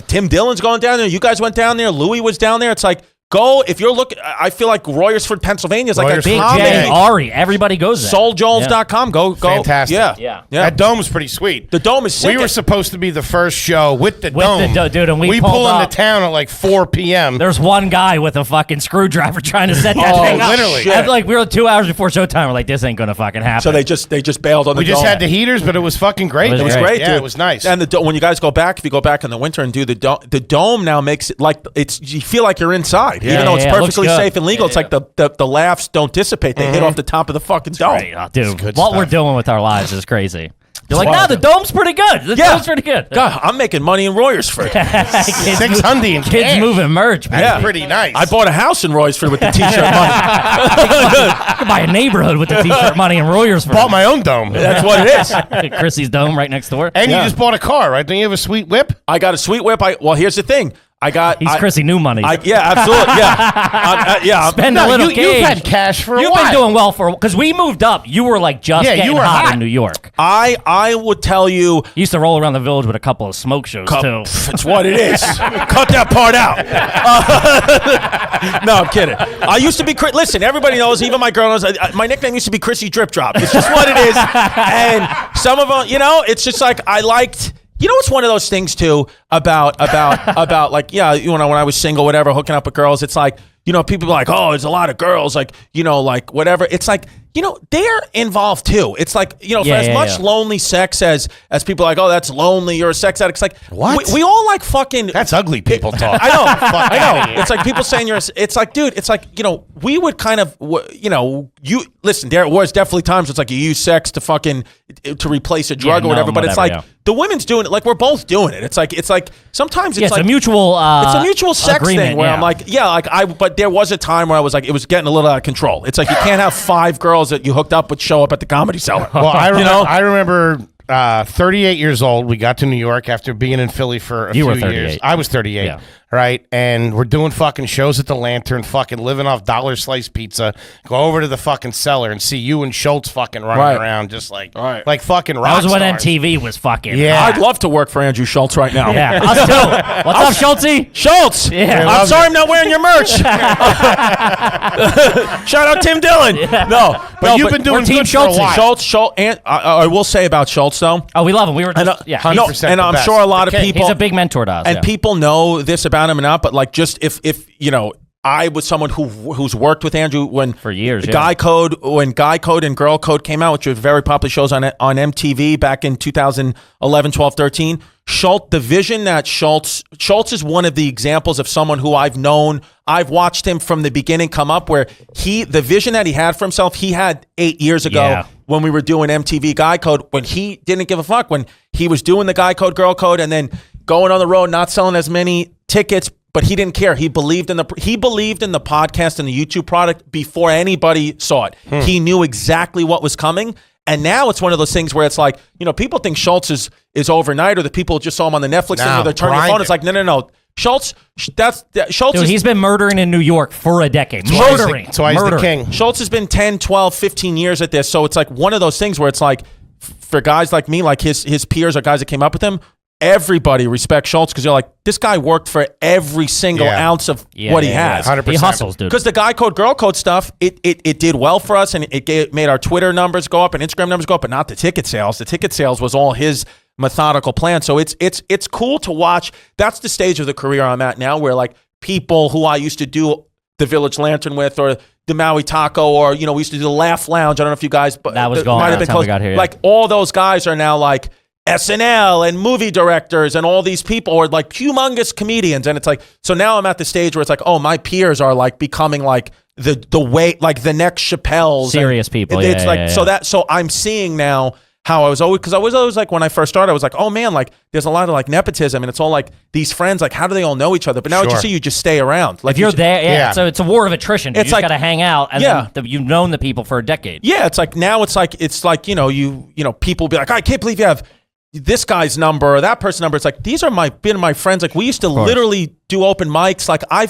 Tim Dillon's going down there. You guys went down there. Louis was down there. It's like, go, if you're looking, I feel like Royersford, Pennsylvania is like a Royersford, Big comedy. J, Ari, everybody goes there. SoulJoels.com. Go. Fantastic. Yeah. That dome's pretty sweet. The dome is sick. We were supposed to be the first show with the dome. Dude, and we pull pulled into up. town at like 4 p.m. There's one guy with a fucking screwdriver trying to set that Oh, thing up. literally. shit. And, like, we were 2 hours before showtime. We're like, this ain't gonna fucking happen. So they just bailed on the We just dome. had the heaters, but it was fucking great. It was dude. great, Yeah, dude. it was nice. And when you guys go back, if you go back in the winter and do the dome now makes it like you feel like you're inside, Yeah. even though it's Yeah, it looks perfectly good. safe and legal. It's like the laughs don't dissipate; they hit off the top of the fucking dome. Right, dude, good what stuff. we're doing with our lives is crazy. You're like, wild. nah, the dome's pretty good. The Yeah. dome's pretty good. God, I'm making money in Royersford. Kids, 600 in kids cash. moving merch, man. That's pretty nice. I bought a house in Royersford with the t-shirt money. I could buy a neighborhood with the t-shirt money in Royersford. bought my own dome. That's what it is. Chrissy's dome right next door. And Yeah. you just bought a car, right? Don't you have a sweet whip? I got a sweet whip. Well, here's the thing. He's Chrissy new money. Yeah, absolutely. Yeah. Spend a little you've gauge. had cash for a You've while. been doing well because we moved up. You were like just Yeah, you getting were hot. in New York. I would tell you, You used to roll around the village with a couple of smoke shows too. it's what it is. Cut that part out. No, I'm kidding. I used to be, listen, everybody knows, even my girl knows, my nickname used to be Chrissy Drip Drop. It's just what it is. And some of them, it's just like, I liked, it's one of those things too about like, when I was single, whatever, hooking up with girls, it's like, people be like, oh, there's a lot of girls, like, like whatever. It's like, they're involved too. It's like, for as much lonely sex as people are like, oh, that's lonely, you're a sex addict. It's like, what? We all like fucking. That's ugly people talk. I know. It's like people saying it's like, dude, it's like, we would kind of, listen, there was definitely times it's like you use sex to replace a drug or whatever, but it's like, the women's doing it. Like, we're both doing it. It's like sometimes it's like a mutual. It's a mutual sex thing where I'm like, but there was a time where I was like, it was getting a little out of control. It's like you can't have 5 girls that you hooked up with show up at the Comedy Cellar. Well, I remember 38 years old. We got to New York after being in Philly for a few years. I was 38. Right, and we're doing fucking shows at the Lantern, fucking living off dollar slice pizza. Go over to the fucking Cellar and see you and Schultz fucking running around just like fucking rock That was when stars. MTV was fucking. Yeah, I'd love to work for Andrew Schultz right now. Yeah, us too. What's up, Schultzy? Schultz. Yeah, I'm sorry I'm not wearing your merch. Shout out Tim Dillon. No, you've been doing Team good for a while. Schultz, and I will say about Schultz though. Oh, we love him. We were just, 100% and I'm the sure a lot of people. He's a big mentor to us. And people know this about him and not, but like just if I was someone who's worked with Andrew for years. Guy Code and Girl Code came out, which were very popular shows on MTV back in 2011, 12, 13. The vision that Schultz is one of the examples of someone who I've known. I've watched him from the beginning come up where the vision that he had for himself, he had 8 years ago when we were doing MTV Guy Code, when he didn't give a fuck, when he was doing the Guy Code, Girl Code, and then going on the road, not selling as many tickets. But he didn't care. He believed in the podcast and the YouTube product before anybody saw it. He knew exactly what was coming. And now it's one of those things where it's like, people think Schultz is overnight, or the people just saw him on the Netflix thing where they're turning their phone. It's like, no. Schultz, Dude, he's been murdering in New York for a decade. Murdering. That's why he's the king. Schultz has been 10, 12, 15 years at this. So it's like one of those things where it's like, for guys like me, like his peers or guys that came up with him, everybody respects Schultz because you're like, this guy worked for every single ounce of what he has. 100%. He hustles, dude. Because the Guy Code, Girl Code stuff, it did well for us, and it made our Twitter numbers go up and Instagram numbers go up, but not the ticket sales. The ticket sales was all his methodical plan. So it's cool to watch. That's the stage of the career I'm at now, where like people who I used to do the Village Lantern with, or the Maui Taco, or we used to do the Laugh Lounge. I don't know if you guys, but that was gone. Might have been close. We got here, Like all those guys are now like SNL and movie directors and all these people, or like humongous comedians, and it's like, so now I'm at the stage where it's like, oh, my peers are like becoming like the way, like the next Chappelle's, serious people. It's so I'm seeing now how I was always like, when I first started, I was like, oh man, like there's a lot of like nepotism, and it's all like these friends, like how do they all know each other? But now you just stay around. Like if you're there, so it's a war of attrition. Dude. You just got to hang out, and then you've known the people for a decade. Yeah, it's like now it's like people will be like, I can't believe you have this guy's number or that person's number. It's like, these are been my friends. Like we used to literally do open mics. Like I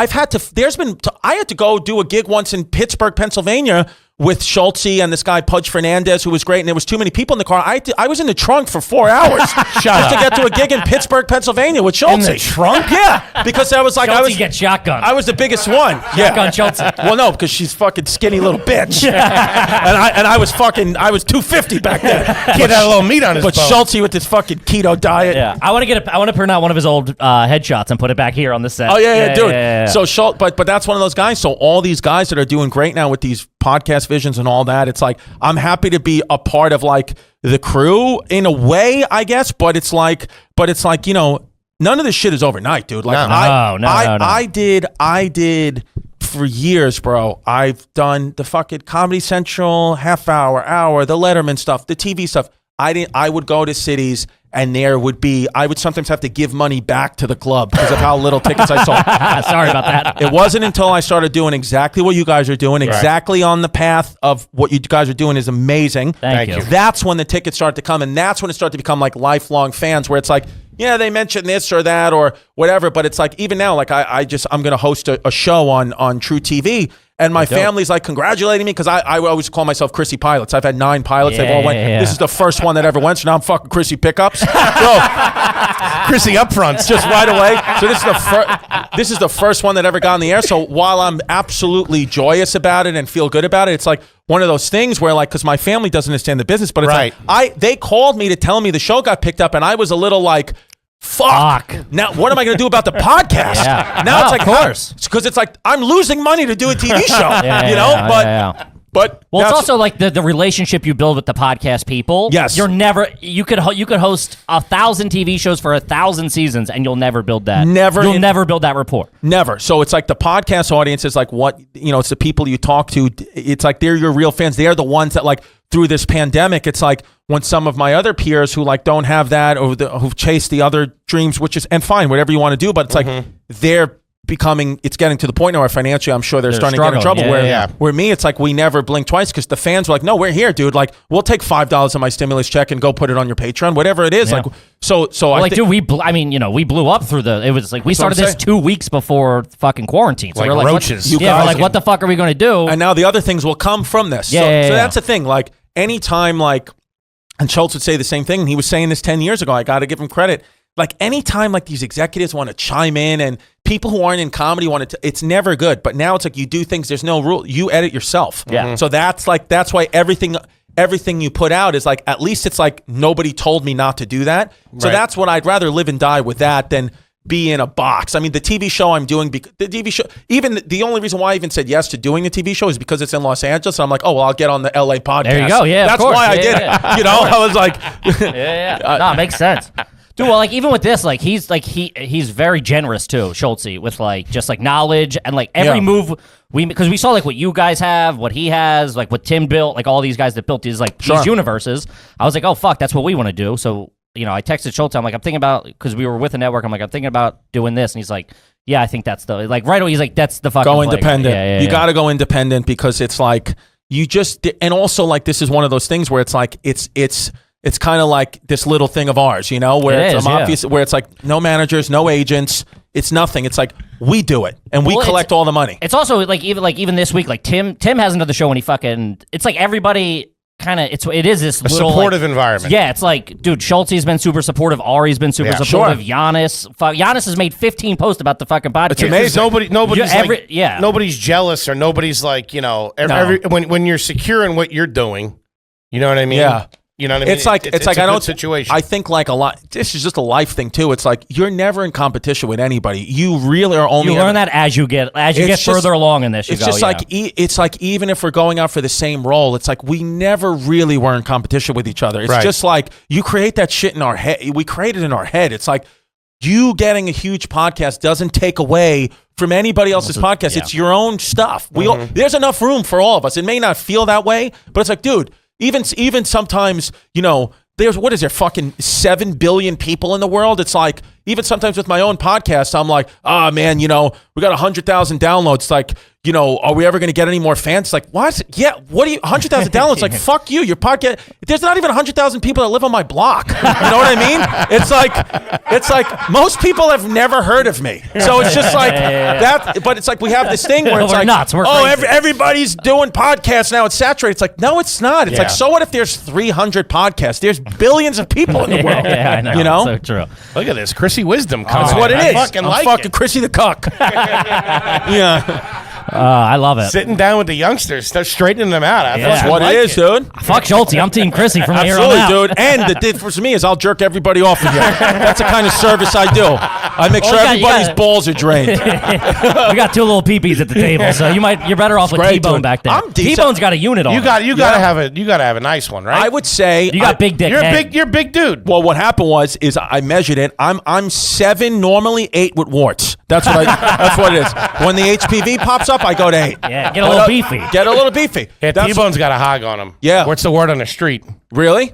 had to go do a gig once in Pittsburgh, Pennsylvania with Schultz and this guy Pudge Fernandez, who was great, and there was too many people in the car. I was in the trunk for 4 hours just to get to a gig in Pittsburgh, Pennsylvania with Schultz. In the trunk? Yeah, because I was like, Schultz gets shotgun. I was the biggest one. Shotgun Schultz. Well, no, because she's fucking skinny little bitch, and I was 250 back then. Kid had a little meat on his bone. But Schultz with his fucking keto diet. Yeah, I want to print out one of his old headshots and put it back here on the set. Oh yeah, dude. Yeah. So Schultz, but that's one of those guys. So all these guys that are doing great now with these podcast visions and all that, it's like, I'm happy to be a part of like the crew in a way, I guess, but it's like none of this shit is overnight, dude. Like no. I did for years, bro. I've done the fucking Comedy Central half hour, the Letterman stuff, the TV stuff. I would go to cities, and I would sometimes have to give money back to the club because of how little tickets I sold. Sorry about that. It wasn't until I started doing exactly what you guys are doing, exactly on the path of what you guys are doing is amazing. Thank you. That's when the tickets start to come, and that's when it started to become like lifelong fans, where it's like, yeah, they mentioned this or that or whatever, but it's like, even now, like I'm going to host a show on True TV, and my family's like congratulating me because I always call myself Chrissy Pilots. I've had 9 pilots. They've all went. Yeah. This is the first one that ever went, so now I'm fucking Chrissy Pickups. Chrissy Upfronts. Just right away. So this is the first one that ever got on the air. So while I'm absolutely joyous about it and feel good about it, it's like one of those things where, like, because my family doesn't understand the business, but it's like they called me to tell me the show got picked up, and I was a little like, fuck. Now, what am I going to do about the podcast? Now it's like, of course. Because it's like, I'm losing money to do a TV show, But well, it's also like the relationship you build with the podcast people. Yes. You could host 1,000 TV shows for 1,000 seasons, and you'll never build that. You'll never build that rapport. Never. So it's like the podcast audience is like what, it's the people you talk to. It's like they're your real fans. They are the ones that like through this pandemic, it's like when some of my other peers who like don't have that or who've chased the other dreams, which is, and fine, whatever you want to do, but it's like they're it's getting to the point now where financially I'm sure they're starting to get in trouble. Where me, it's like we never blink twice because the fans were like, no, we're here, dude. Like we'll take $5 of my stimulus check and go put it on your Patreon, whatever it is. Like so dude, we blew up through it was like we started this 2 weeks before fucking quarantine. So like we're like roaches. we're like, what the fuck are we going to do? And now the other things will come from this. So that's the thing. Like anytime like, and Schultz would say the same thing. And he was saying this 10 years ago. I got to give him credit. Like anytime like these executives want to chime in and people who aren't in comedy want to, it's never good. But now it's like you do things, there's no rule. You edit yourself. Yeah. So that's why everything you put out is like, at least it's like nobody told me not to do that. So that's what I'd rather live and die with that than be in a box. I mean, the TV show I'm doing, the TV show, even the only reason why I even said yes to doing the TV show is because it's in Los Angeles. And I'm like, oh, well, I'll get on the LA podcast. There you go. Yeah. That's why I did it. I was like, no, it makes sense. Dude, well, like even with this, like he's very generous too, Schultz, with like just like knowledge and like every move because we saw like what you guys have, what he has, like what Tim built, like all these guys that built these these universes. I was like, oh fuck, that's what we want to do. So I texted Schultz. I'm like, I'm thinking about because we were with the network. I'm like, I'm thinking about doing this, and he's like, yeah, I think that's the right away. He's like, that's the fucking go play. Independent. You got to go independent because it's like you just and also like this is one of those things where it's like it's kind of like this little thing of ours, where it's obvious, where it's like no managers, no agents, it's nothing. It's like we do it and we collect all the money. It's also like even this week, like Tim has another show and he fucking. It's like everybody kind of. It is this little supportive environment. Yeah, it's like dude, Schultze's been super supportive. Ari's been super supportive. Giannis has made 15 posts about the fucking podcast. It's amazing. Nobody's jealous or nobody's like when you're secure in what you're doing. You know what I mean? Yeah. You know what I mean? It's like I don't situation. I think like a lot. This is just a life thing too. It's like you're never in competition with anybody. You really are only. You learn that as you get further along in this. It's like even if we're going out for the same role, it's like we never really were in competition with each other. It's just like you create that shit in our head. We create it in our head. It's like you getting a huge podcast doesn't take away from anybody else's podcast. Yeah. It's your own stuff. There's enough room for all of us. It may not feel that way, but it's like, dude. Even sometimes, there's fucking 7 billion people in the world. It's like, even sometimes with my own podcast, I'm like, man, we got 100,000 downloads. It's like, are we ever going to get any more fans? It's like, what? Yeah, 100,000 downloads? Like, fuck you, your podcast. There's not even 100,000 people that live on my block. You know what I mean? It's like most people have never heard of me. So it's just like that. But it's like we have this thing where it's like, nuts. Everybody's doing podcasts now. It's saturated. It's like, no, it's not. It's like, so what if there's 300 podcasts? There's billions of people in the world. I know. So true. Look at this. Chrissy Wisdom coming. That's what it is. I'm fucking Chrissy the cuck. Yeah. I love it. Sitting down with the youngsters, start straightening them out. That's what it is, dude. Fuck Schultz. I'm Team Chrissy from here on out. Dude. And the difference for me is I'll jerk everybody off of you. That's the kind of service I do. I make sure everybody's balls are drained. We got 2 little peepees at the table, so you're better off with T-Bone back there. T-Bone's got a unit on. You gotta have a nice one, right? I would say you got big dick. You're a big dude. Well, what happened was I measured it. I'm 7, normally 8 with warts. That's what it is. When the HPV pops up, I go to 8. Yeah, get a little beefy. Get a little beefy. Yeah, T-Bone's got a hog on him. Yeah. What's the word on the street? Really?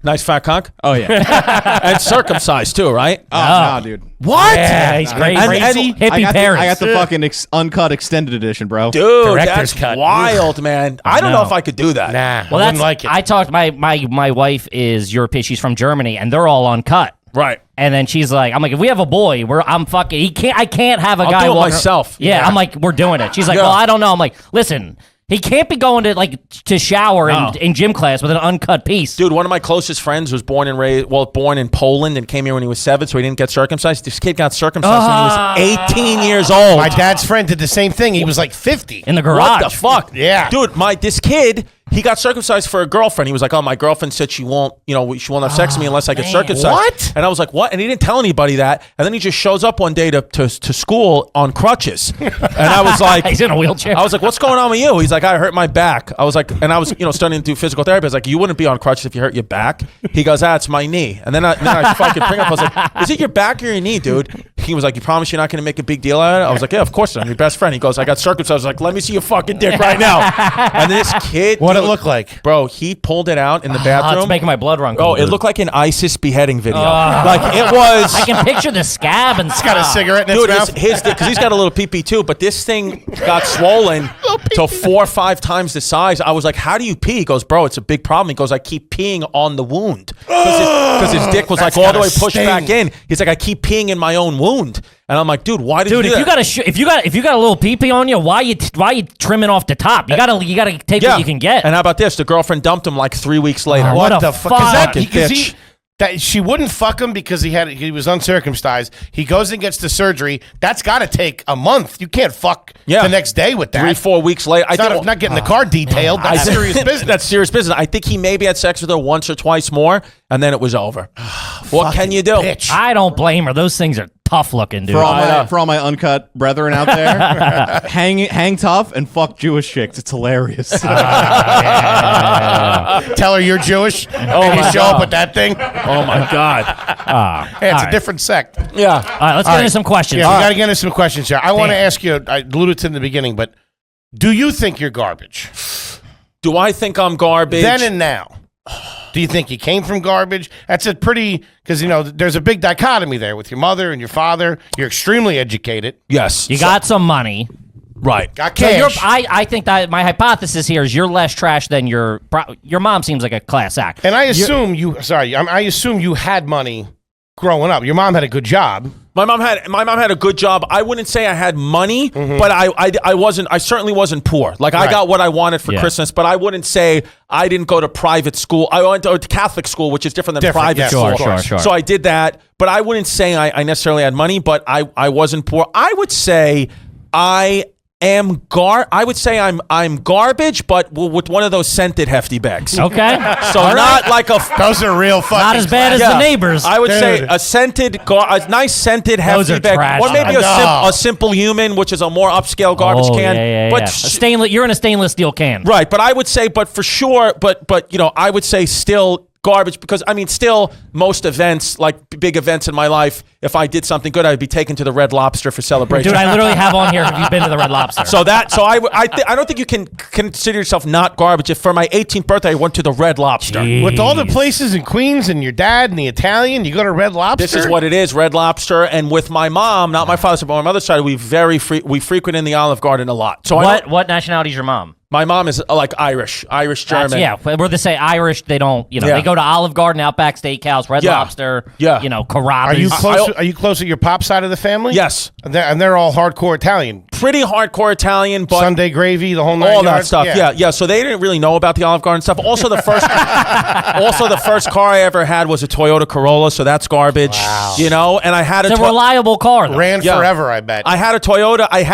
Nice fat cock? Oh, yeah. And circumcised too, right? Oh, nah, dude. What? Yeah, he's crazy. Hippie parents. I got the fucking uncut extended edition, bro. Dude, Director's that's cut. wild, man. I don't know if I could do that. Nah, well, I wouldn't like it. I talked, my wife is European. She's from Germany, and they're all uncut. Right. And then she's like, I'm like, if we have a boy, I can't have a guy. I'll do it myself. Yeah, I'm like, we're doing it. She's like, well, I don't know. I'm like, listen, he can't be going to shower in gym class with an uncut piece. Dude, one of my closest friends was born in Poland and came here when he was 7, so he didn't get circumcised. This kid got circumcised when he was 18 years old. My dad's friend did the same thing. He was like 50. In the garage. What the fuck? Yeah. Dude, this kid, he got circumcised for a girlfriend. He was like, oh, my girlfriend said she won't have sex with me unless I get circumcised. What? And I was like, what? And he didn't tell anybody that. And then he just shows up one day to school on crutches. And I was like, He's in a wheelchair. I was like, what's going on with you? He's like, I hurt my back. I was like, and I was, studying to do physical therapy. I was like, you wouldn't be on crutches if you hurt your back. He goes, it's my knee. And then I fucking bring up, I was like, is it your back or your knee, dude? He was like, you promise you're not going to make a big deal out of it? I was like, yeah, of course I'm your best friend. He goes, I got circumcised. I was like, let me see your fucking dick right now. And this kid. What'd it look like? Bro, he pulled it out in the Oh, bathroom. it's making my blood run Oh, cold. it looked like an ISIS beheading video. Like it was. I can picture the scab and Got a cigarette in its Dude, mouth. because he's got a little pee-pee too, but this thing got swollen to 4 or 5 times the size. I was like, how do you pee? He goes, bro, it's a big problem. He goes, I keep peeing on the wound. Because his dick was like all the way pushed back in. He's like, I keep peeing in my own wound. And I'm like, dude, why did you do that? if you got a little pee-pee on you, why you trimming off the top? You gotta take what you can get. And how about this? The girlfriend dumped him like 3 weeks later. What What a the fuck? fuck. She wouldn't fuck him because he was uncircumcised. He goes and gets the surgery. That's got to take a month. You can't fuck the next day with that. 3-4 weeks later. It's not getting the car detailed. That's serious business. That's serious business. I think he maybe had sex with her once or twice more, and then it was over. What can you do? Bitch. I don't blame her. Those things are tough looking, dude. For all my uncut brethren out there, hang tough and fuck Jewish chicks. It's hilarious. Tell her you're Jewish. And you show up with that thing. Oh my God. Hey, it's a different sect. Yeah. All right, let's get into some questions. Yeah, we got to get into some questions here. I want to ask you, I alluded to in the beginning, but do you think you're garbage? Do I think I'm garbage? Then and now. Do you think you came from garbage? That's a pretty, because, there's a big dichotomy there with your mother and your father. You're extremely educated. Yes. You got some money. Right. Got So cash. I think that my hypothesis here is you're less trash than your mom seems like a class act. And I assume I assume you had money growing up. Your mom had a good job. My mom had a good job. I wouldn't say I had money, but I certainly wasn't poor. Like I got what I wanted for Christmas, but I wouldn't say I didn't go to private school. I went to Catholic school, which is different than private school. Sure. So I did that, but I wouldn't say I necessarily had money, but I wasn't poor. I would say I would say I'm garbage, but with one of those scented hefty bags. Okay. So not like Those are real fucking. Not as bad as the neighbors. I would say Dude. a nice scented Those hefty are bag, trash. or maybe No. a simple human, which is a more upscale garbage can. Yeah. But A stainless. You're in a stainless steel can. right, but I would say, but for sure, but I would say still garbage because still most events, like big events in my life, if I did something good, I'd be taken to the Red Lobster for celebration. Dude, I literally have on here. Have you been to the Red Lobster? I don't think you can consider yourself not garbage. If for my 18th birthday I went to the Red Lobster. With all the places in Queens and your dad and the Italian, you go to Red Lobster. This is what it is, Red Lobster. And with my mom, not my father's side, but my mother's side, we frequent in the Olive Garden a lot. So what nationality is your mom? my mom is like Irish German. Yeah, where they say Irish, they don't. They go to Olive Garden, Outback Steakhouse, Red Lobster. Yeah. Carrabba's. Are you close with your pop side of the family? Yes. And they're all hardcore Italian. Pretty hardcore Italian, but Sunday gravy, the whole nine all that yards? stuff. Yeah. So they didn't really know about the Olive Garden stuff. Also, the first car I ever had was a Toyota Corolla, so that's garbage. Wow. And I had It's a reliable car, though. Ran forever, I bet. I had a Toyota. I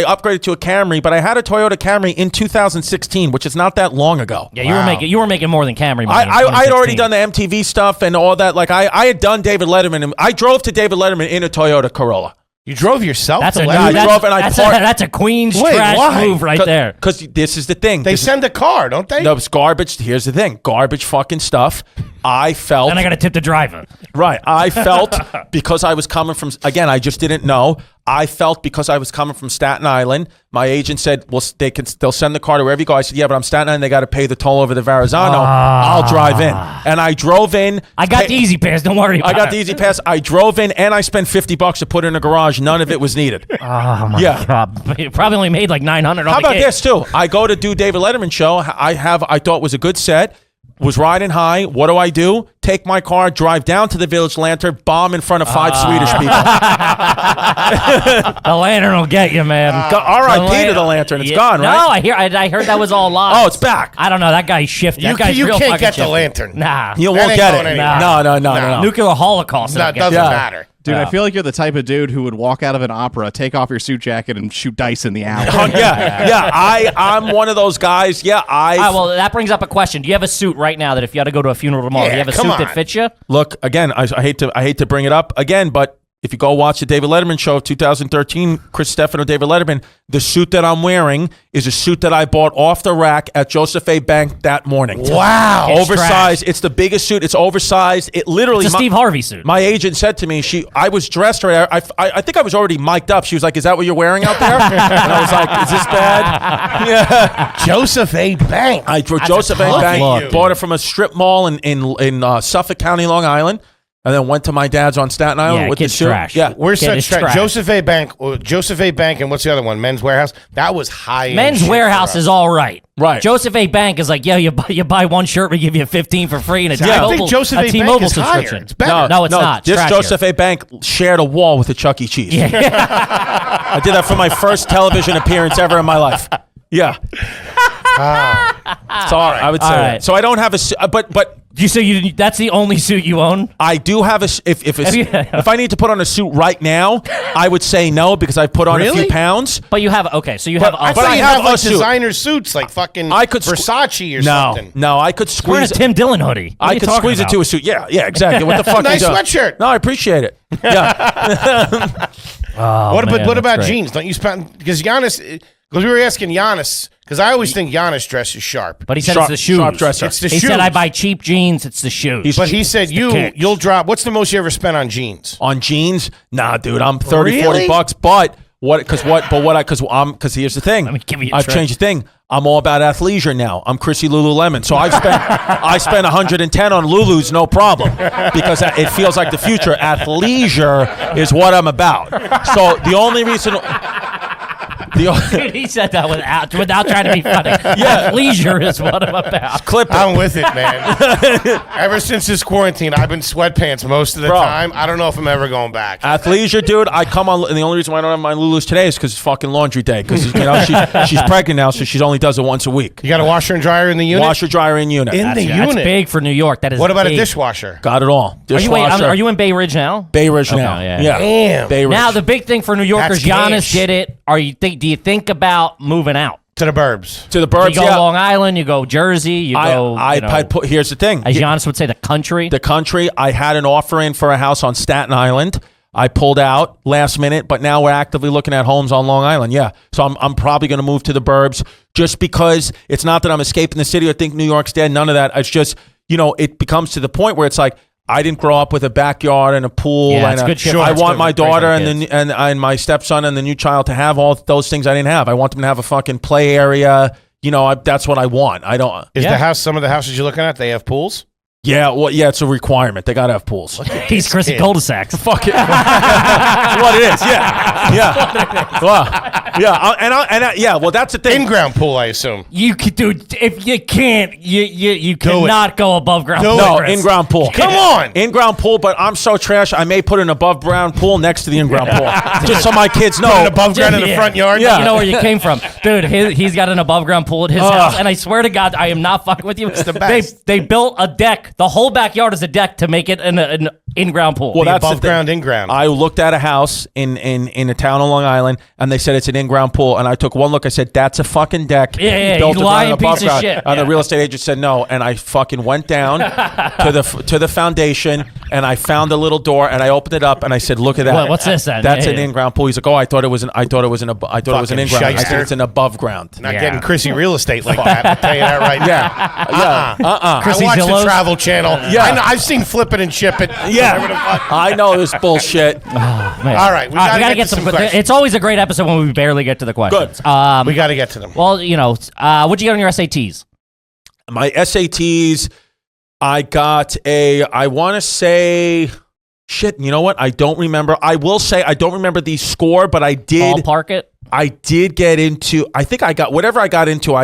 upgraded to a Camry, but I had a Toyota Camry in 2016, which is not that long ago. Yeah, you were making more than Camry money. I had already done the MTV stuff and all that. Like I had done David Letterman, and I drove to David Letterman in a Toyota Corolla. You drove yourself That's to a Letterman? that's a Queens trash move right there. Because this is the thing. They send a car, don't they? No, it's garbage. Here's the thing. Garbage fucking stuff. I felt... And I got to tip the driver. Right. I felt because I was coming from... Again, I just didn't know. I felt because I was coming from Staten Island, my agent said, well, they'll send the car to wherever you go. I said, yeah, but I'm Staten Island. They got to pay the toll over the Verrazano. I'll drive in. And I drove in. I got the easy pass. Don't worry about it. I got the easy pass. I drove in and I spent $50 to put it in a garage. None of it was needed. Oh, my God. You probably only made like $900 How about this, too? I go to do David Letterman show. I thought was a good set. Was riding high. What do? Take my car, drive down to the Village Lantern, bomb in front of 5 Swedish people. The lantern will get you, man. R.I.P. to the lantern. It's gone, right? No, I heard that was all lies. Oh, it's back. I don't know. That guy's shifty. You can't get the lantern. Nah. You That won't ain't get going it. anywhere. No. Nuclear holocaust. That doesn't matter. Dude, I feel like you're the type of dude who would walk out of an opera, take off your suit jacket, and shoot dice in the alley. I'm one of those guys. Yeah, well, that brings up a question. Do you have a suit right now that if you had to go to a funeral tomorrow, do you have a suit that fits you? Look, again, I hate to bring it up again, but if you go watch the David Letterman show of 2013, Chris Distefano, David Letterman, the suit that I'm wearing is a suit that I bought off the rack at Joseph A. Bank that morning. Wow. Oversized. It's the biggest suit. It's oversized. It literally... It's a Steve Harvey suit. My agent said to me, I was dressed right. I think I was already mic'd up. She was like, is that what you're wearing out there? And I was like, is this bad? Yeah. Joseph A. Bank. Joseph A. Bank. Bought it from a strip mall in Suffolk County, Long Island. And then went to my dad's on Staten Island with the suit. Trash. Yeah, we're such trash. Joseph A. Bank, and what's the other one? Men's Warehouse. That was high. Men's Warehouse is all right. Right. Joseph A. Bank is like, yeah, you buy one shirt, we give you 15 for free, and it's I think Joseph A. Bank is higher. It's better. No, it's not. This Joseph A. Bank shared a wall with a Chuck E. Cheese. Yeah. I did that for my first television appearance ever in my life. Yeah. Sorry, I would say that. So I don't have a, but. That's the only suit you own? I do have a. If I need to put on a suit right now, I would say no because I put on a few pounds. But you have so you have. I thought you have like designer suits like fucking Versace or something. No, I could squeeze. We're in a Tim Dillon hoodie. I could squeeze it to a suit. Yeah, exactly. What the fuck? Nice sweatshirt. No, I appreciate it. Yeah. What about jeans? Don't you spend because Giannis? Because we were asking Giannis, because I always think Giannis dresses sharp. But he said it's the shoes. Sharp dresser. It's the he shoes. said I buy cheap jeans, it's the shoes. But he said you'll drop, what's the most you ever spent on jeans? On jeans? Nah, dude, I'm 30, really? $40, but because here's the thing. Let me give you a I've trick. changed the thing. I'm all about athleisure now. I'm Chrissy Lululemon. So I spent 110 on Lulus, no problem, because it feels like the future. Athleisure is what I'm about. So the only reason... Dude, he said that without trying to be funny. Yeah. Leisure is what I'm about. Clip it. I'm with it, man. Ever since this quarantine, I've been sweatpants most of the time. I don't know if I'm ever going back. Athleisure, dude. I come on, and the only reason why I don't have my Lulus today is because it's fucking laundry day. Because she's pregnant now, so she only does it once a week. You got a washer and dryer in the unit? Washer, dryer in unit. In the unit. That's big for New York. That is. What about big. a dishwasher? Got it all. Dishwasher. Are you in Bay Ridge now? Bay Ridge now. Yeah. Damn. Bay Ridge. Now the big thing for New Yorkers, Giannis did it. Do you think about moving out to the burbs? To the burbs, you go Long Island, you go Jersey, you go. Here's the thing. As Giannis would say, the country. The country. I had an offer in for a house on Staten Island. I pulled out last minute, but now we're actively looking at homes on Long Island. Yeah, so I'm probably going to move to the burbs just because it's not that I'm escaping the city or think New York's dead. None of that. It's just it becomes to the point where it's like. I didn't grow up with a backyard and a pool. Yeah, and good shit. I want my daughter and my stepson and the new child to have all those things I didn't have. I want them to have a fucking play area. That's what I want. I don't. Is the house? Some of the houses you're looking at, they have pools. Yeah, well, it's a requirement. They gotta have pools. He's Chrissy Cul-de-sac. Fuck it. What it is? Yeah. Well, yeah. Well, that's the thing. In-ground pool, I assume. You could, dude. If you can't, you cannot go above ground. No, in-ground pool. Come on, in-ground pool. But I'm so trash. I may put an above-ground pool next to the in-ground pool, just so my kids know. Put an above ground in the front yard. Yeah. You know where you came from, dude. He's got an above ground pool at his house, and I swear to God, I am not fucking with you. It's the best. They built a deck. The whole backyard is a deck to make it an in-ground pool. Well, that's above ground, in-ground. I looked at a house in a town on Long Island, and they said it's an in-ground pool. And I took one look. I said, "That's a fucking deck." Yeah, built you around lying above piece of ground. shit. And the real estate agent said no. And I fucking went down to the foundation, and I found a little door, and I opened it up, and I said, "Look at that. What's this then?" That's an in-ground pool." He's like, "Oh, I thought it was an in-ground." I said, "It's an above ground." Not getting Chrissy real estate like that. I'll tell you that right now. Chrissy I watch Zillows? the Travel Channel. Yeah. I've seen Flip It and Ship It. Yeah, I know this bullshit. All right, we gotta get to some questions. It's always a great episode when we barely get to the questions. Good. We got to get to them. Well, what'd you get on your SATs? My SATs, I got I want to say, shit, you know what? I don't remember. I will say I don't remember the score, but I did. Ballpark it? I did get into, I think I got, whatever I got into,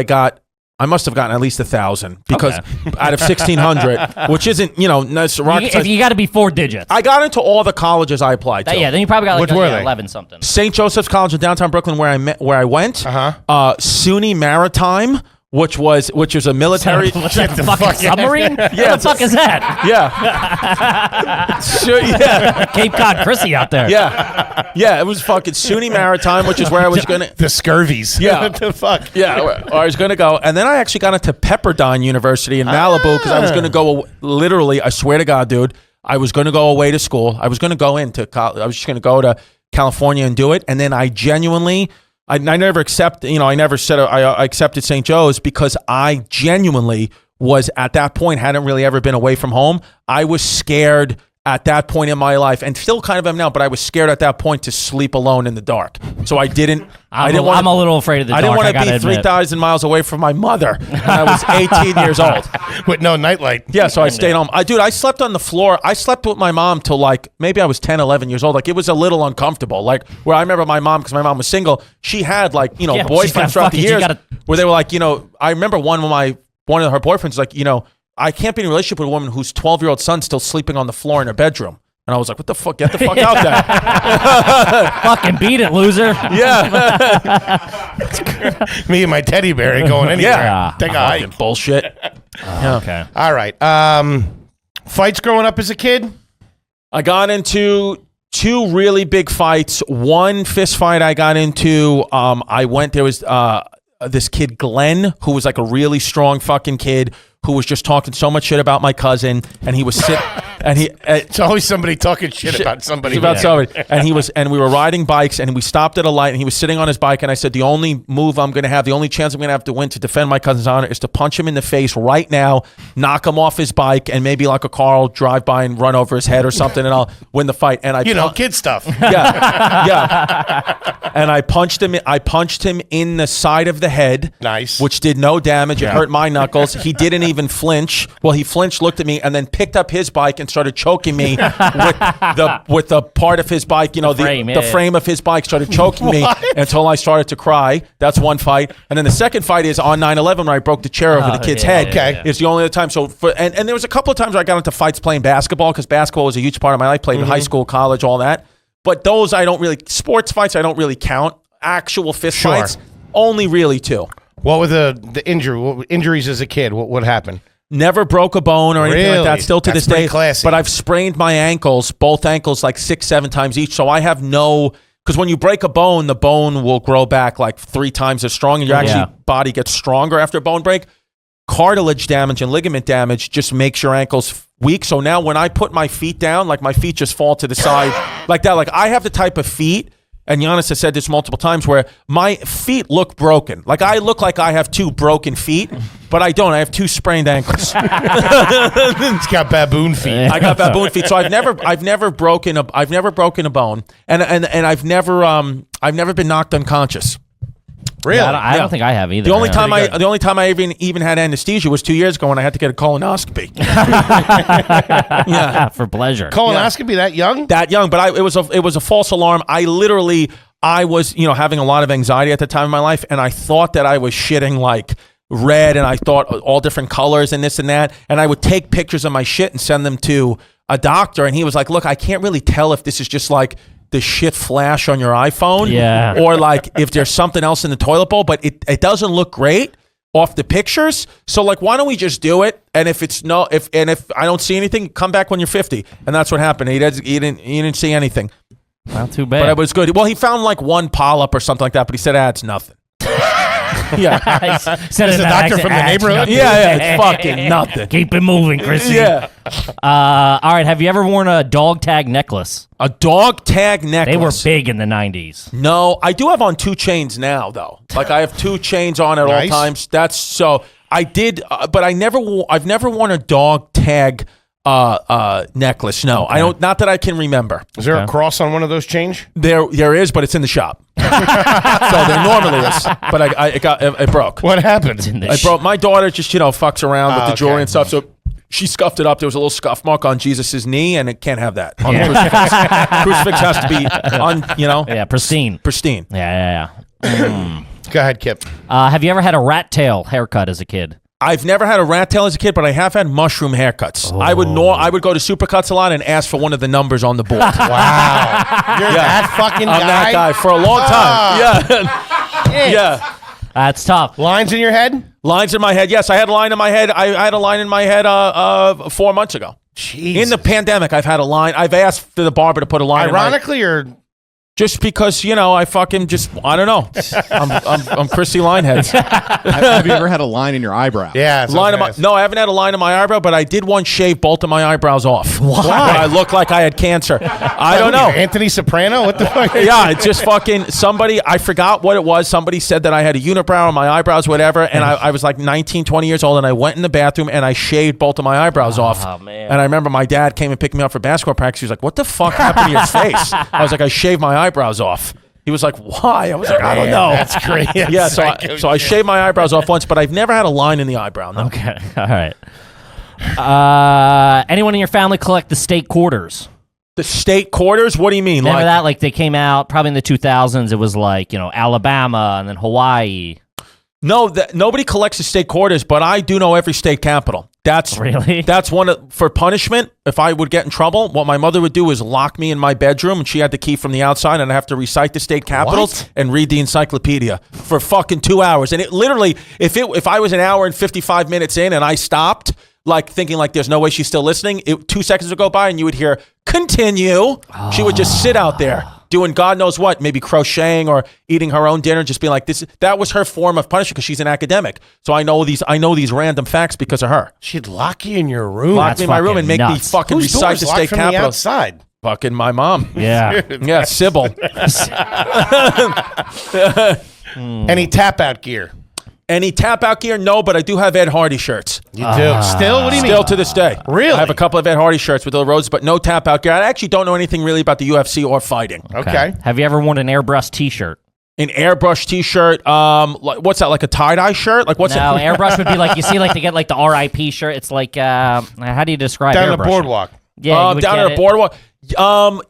I must have gotten at least 1,000 because out of 1,600, which isn't, nice rocket science. You got to be 4 digits. I got into all the colleges I applied to. Yeah, then you probably got Which were they? 11 something. St. Joseph's College in downtown Brooklyn, where I went. SUNY Maritime, which was a military. What's that, a fucking submarine? Yeah, What the fuck is that? Yeah. Sure, yeah. Cape Cod Chrissy out there. Yeah. Yeah, it was fucking SUNY Maritime, which is where I was going to. The scurvies. Yeah. What the fuck? Yeah, where I was going to go. And then I actually got into Pepperdine University in Malibu because I was going to go, literally, I swear to God, dude, I was going to go away to school. I was going to go into college. I was just going to go to California and do it. And then I genuinely, I never accepted, I never said I accepted St. Joe's because I genuinely was at that point, hadn't really ever been away from home. I was scared at that point in my life, and still kind of am now, but I was scared at that point to sleep alone in the dark. So I didn't. I'm a little afraid of the dark. I didn't want to be 3,000 miles away from my mother when I was 18 years old. With no nightlight. Yeah, so I stayed home. I slept on the floor. I slept with my mom till like maybe I was 10, 11 years old. Like it was a little uncomfortable. Like where I remember my mom, because my mom was single, she had like, boyfriends throughout the years where they were like, I remember one of her boyfriends was like, I can't be in a relationship with a woman whose 12-year-old son's still sleeping on the floor in her bedroom. And I was like, what the fuck? Get the fuck out there. Fucking beat it, loser. Yeah. Me and my teddy bear ain't going anywhere. Yeah. Take a hike. Bullshit. Okay. All right. Fights growing up as a kid? I got into 2 really big fights. One fist fight I got into, there was this kid, Glenn, who was like a really strong fucking kid who was just talking so much shit about my cousin, and he was it's always somebody talking shit about somebody. And we were riding bikes, and we stopped at a light, and he was sitting on his bike, and I said, the only move I'm going to have, the only chance I'm going to have to win to defend my cousin's honor is to punch him in the face right now, knock him off his bike, and maybe like a car will drive by and run over his head or something, and I'll win the fight. And kid stuff. Yeah. And I punched him in the side of the head. Nice. Which did no damage. It hurt my knuckles. He didn't even flinch. Well, he flinched, looked at me, and then picked up his bike and started choking me with the part of his bike, the frame of his bike started choking me until I started to cry. That's one fight. And then the second fight is on 9/11 when I broke the chair over the kid's head. Okay. It's the only other time. So and there was a couple of times where I got into fights playing basketball because basketball was a huge part of my life. Played in high school, college, all that. But those sports fights I don't really count. Actual fist fights, only really 2. What were the injuries as a kid? What happened? Never broke a bone or anything like that. Still to this day. Classy. But I've sprained my ankles, both ankles, like 6-7 times each. So I have because when you break a bone, the bone will grow back like 3 times as strong, and your body gets stronger after a bone break. Cartilage damage and ligament damage just makes your ankles weak. So now when I put my feet down, like my feet just fall to the side like that. Like I have the type of feet, and Giannis has said this multiple times, where my feet look broken. Like I look like I have 2 broken feet, but I don't. I have 2 sprained ankles. He's got baboon feet. I got baboon feet. So I've never broken a bone, and I've never been knocked unconscious. Really? Yeah, I don't think I have either. The only time I even had anesthesia was 2 years ago when I had to get a colonoscopy. Yeah, for pleasure. Colonoscopy that young? That young, but it was a false alarm. I was having a lot of anxiety at the time of my life, and I thought that I was shitting like red, and I thought all different colors and this and that, and I would take pictures of my shit and send them to a doctor, and he was like, "Look, I can't really tell if this is just like the shit flash on your iPhone, or like if there's something else in the toilet bowl, but it doesn't look great off the pictures. So like, why don't we just do it? And if I don't see anything, come back when you're 50." And that's what happened. He didn't see anything. Not too bad. But it was good. Well, he found like 1 polyp or something like that, but he said, it's nothing. Yeah. Said Is the doctor from the neighborhood? Yeah, it's fucking nothing. Keep it moving, Chrissy. Yeah. All right. Have you ever worn a dog tag necklace? A dog tag necklace. They were big in the 90s. No, I do have on 2 chains now, though. Like I have 2 chains on at all times. That's so. I did, but I've never worn a dog tag necklace. No, I don't. Not that I can remember. Is there a cross on one of those chains? There is, but it's in the shop. So there normally is, but it broke. What happened? It broke. My daughter just fucks around with the jewelry and stuff. So she scuffed it up. There was a little scuff mark on Jesus's knee, and it can't have that. On the crucifix. Crucifix has to be Yeah, pristine. Pristine. Yeah. Go ahead, Kip. Have you ever had a rat tail haircut as a kid? I've never had a rat tail as a kid, but I have had mushroom haircuts. Oh. I would go to Supercuts a lot and ask for one of the numbers on the board. Wow. You're that fucking guy? I'm that guy for a long time. Yeah. Yeah. That's tough. Lines in your head? Lines in my head. Yes, I had a line in my head. I had a line in my head 4 months ago. Jesus. In the pandemic, I've had a line. I've asked for the barber to put a line Ironically, or just because, I fucking just, I don't know. I'm Chrissy Lineheads. Have you ever had a line in your eyebrow? yeah, No, I haven't had a line in my eyebrow, but I did once shave both of my eyebrows off. Why? When I looked like I had cancer. I don't know. Anthony Soprano? What the fuck? Yeah, it's just fucking somebody, I forgot what it was. Somebody said that I had a unibrow on my eyebrows, whatever. And I was like 19, 20 years old, and I went in the bathroom and I shaved both of my eyebrows off. Oh, man. And I remember my dad came and picked me up for basketball practice. He was like, what the fuck happened to your face? I was like, I shaved my eyebrows off. He was like, why? I was like, I don't know. That's great. Yeah, so I shaved my eyebrows off once, but I've never had a line in the eyebrow. No. Okay. All right. Anyone in your family collect the state quarters? The state quarters? What do you mean? Remember that? Like they came out probably in the 2000s. It was like, Alabama and then Hawaii. No, nobody collects the state quarters, but I do know every state capital. That's Really? That's for punishment. If I would get in trouble, what my mother would do is lock me in my bedroom, and she had the key from the outside, and I have to recite the state capitals and read the encyclopedia for fucking 2 hours. And it literally, if I was an hour and 55 minutes in and I stopped, like thinking like there's no way she's still listening, 2 seconds would go by and you would hear continue. She would just sit out there doing God knows what, maybe crocheting or eating her own dinner, just being like this. That was her form of punishment because she's an academic. So I know these random facts because of her. She'd lock you in your room. Lock me in my room and make me fucking Whose recite door's the locked state from the capital. outside? Fucking my mom. Yeah. Yeah, Sybil. Any tap out gear? Any tap out gear? No, but I do have Ed Hardy shirts. You do. Still? What do you mean? Still to this day. Really? I have a couple of Ed Hardy shirts with the roses, but no tap out gear. I actually don't know anything really about the UFC or fighting. Okay. Have you ever worn an airbrush T-shirt? An airbrush T-shirt. What's that? Like a tie-dye shirt? Like what's No, that? airbrush would be like, you see, like they get like the RIP shirt. It's like, how do you describe Down airbrush? the boardwalk. Yeah, you would down get at a it. boardwalk.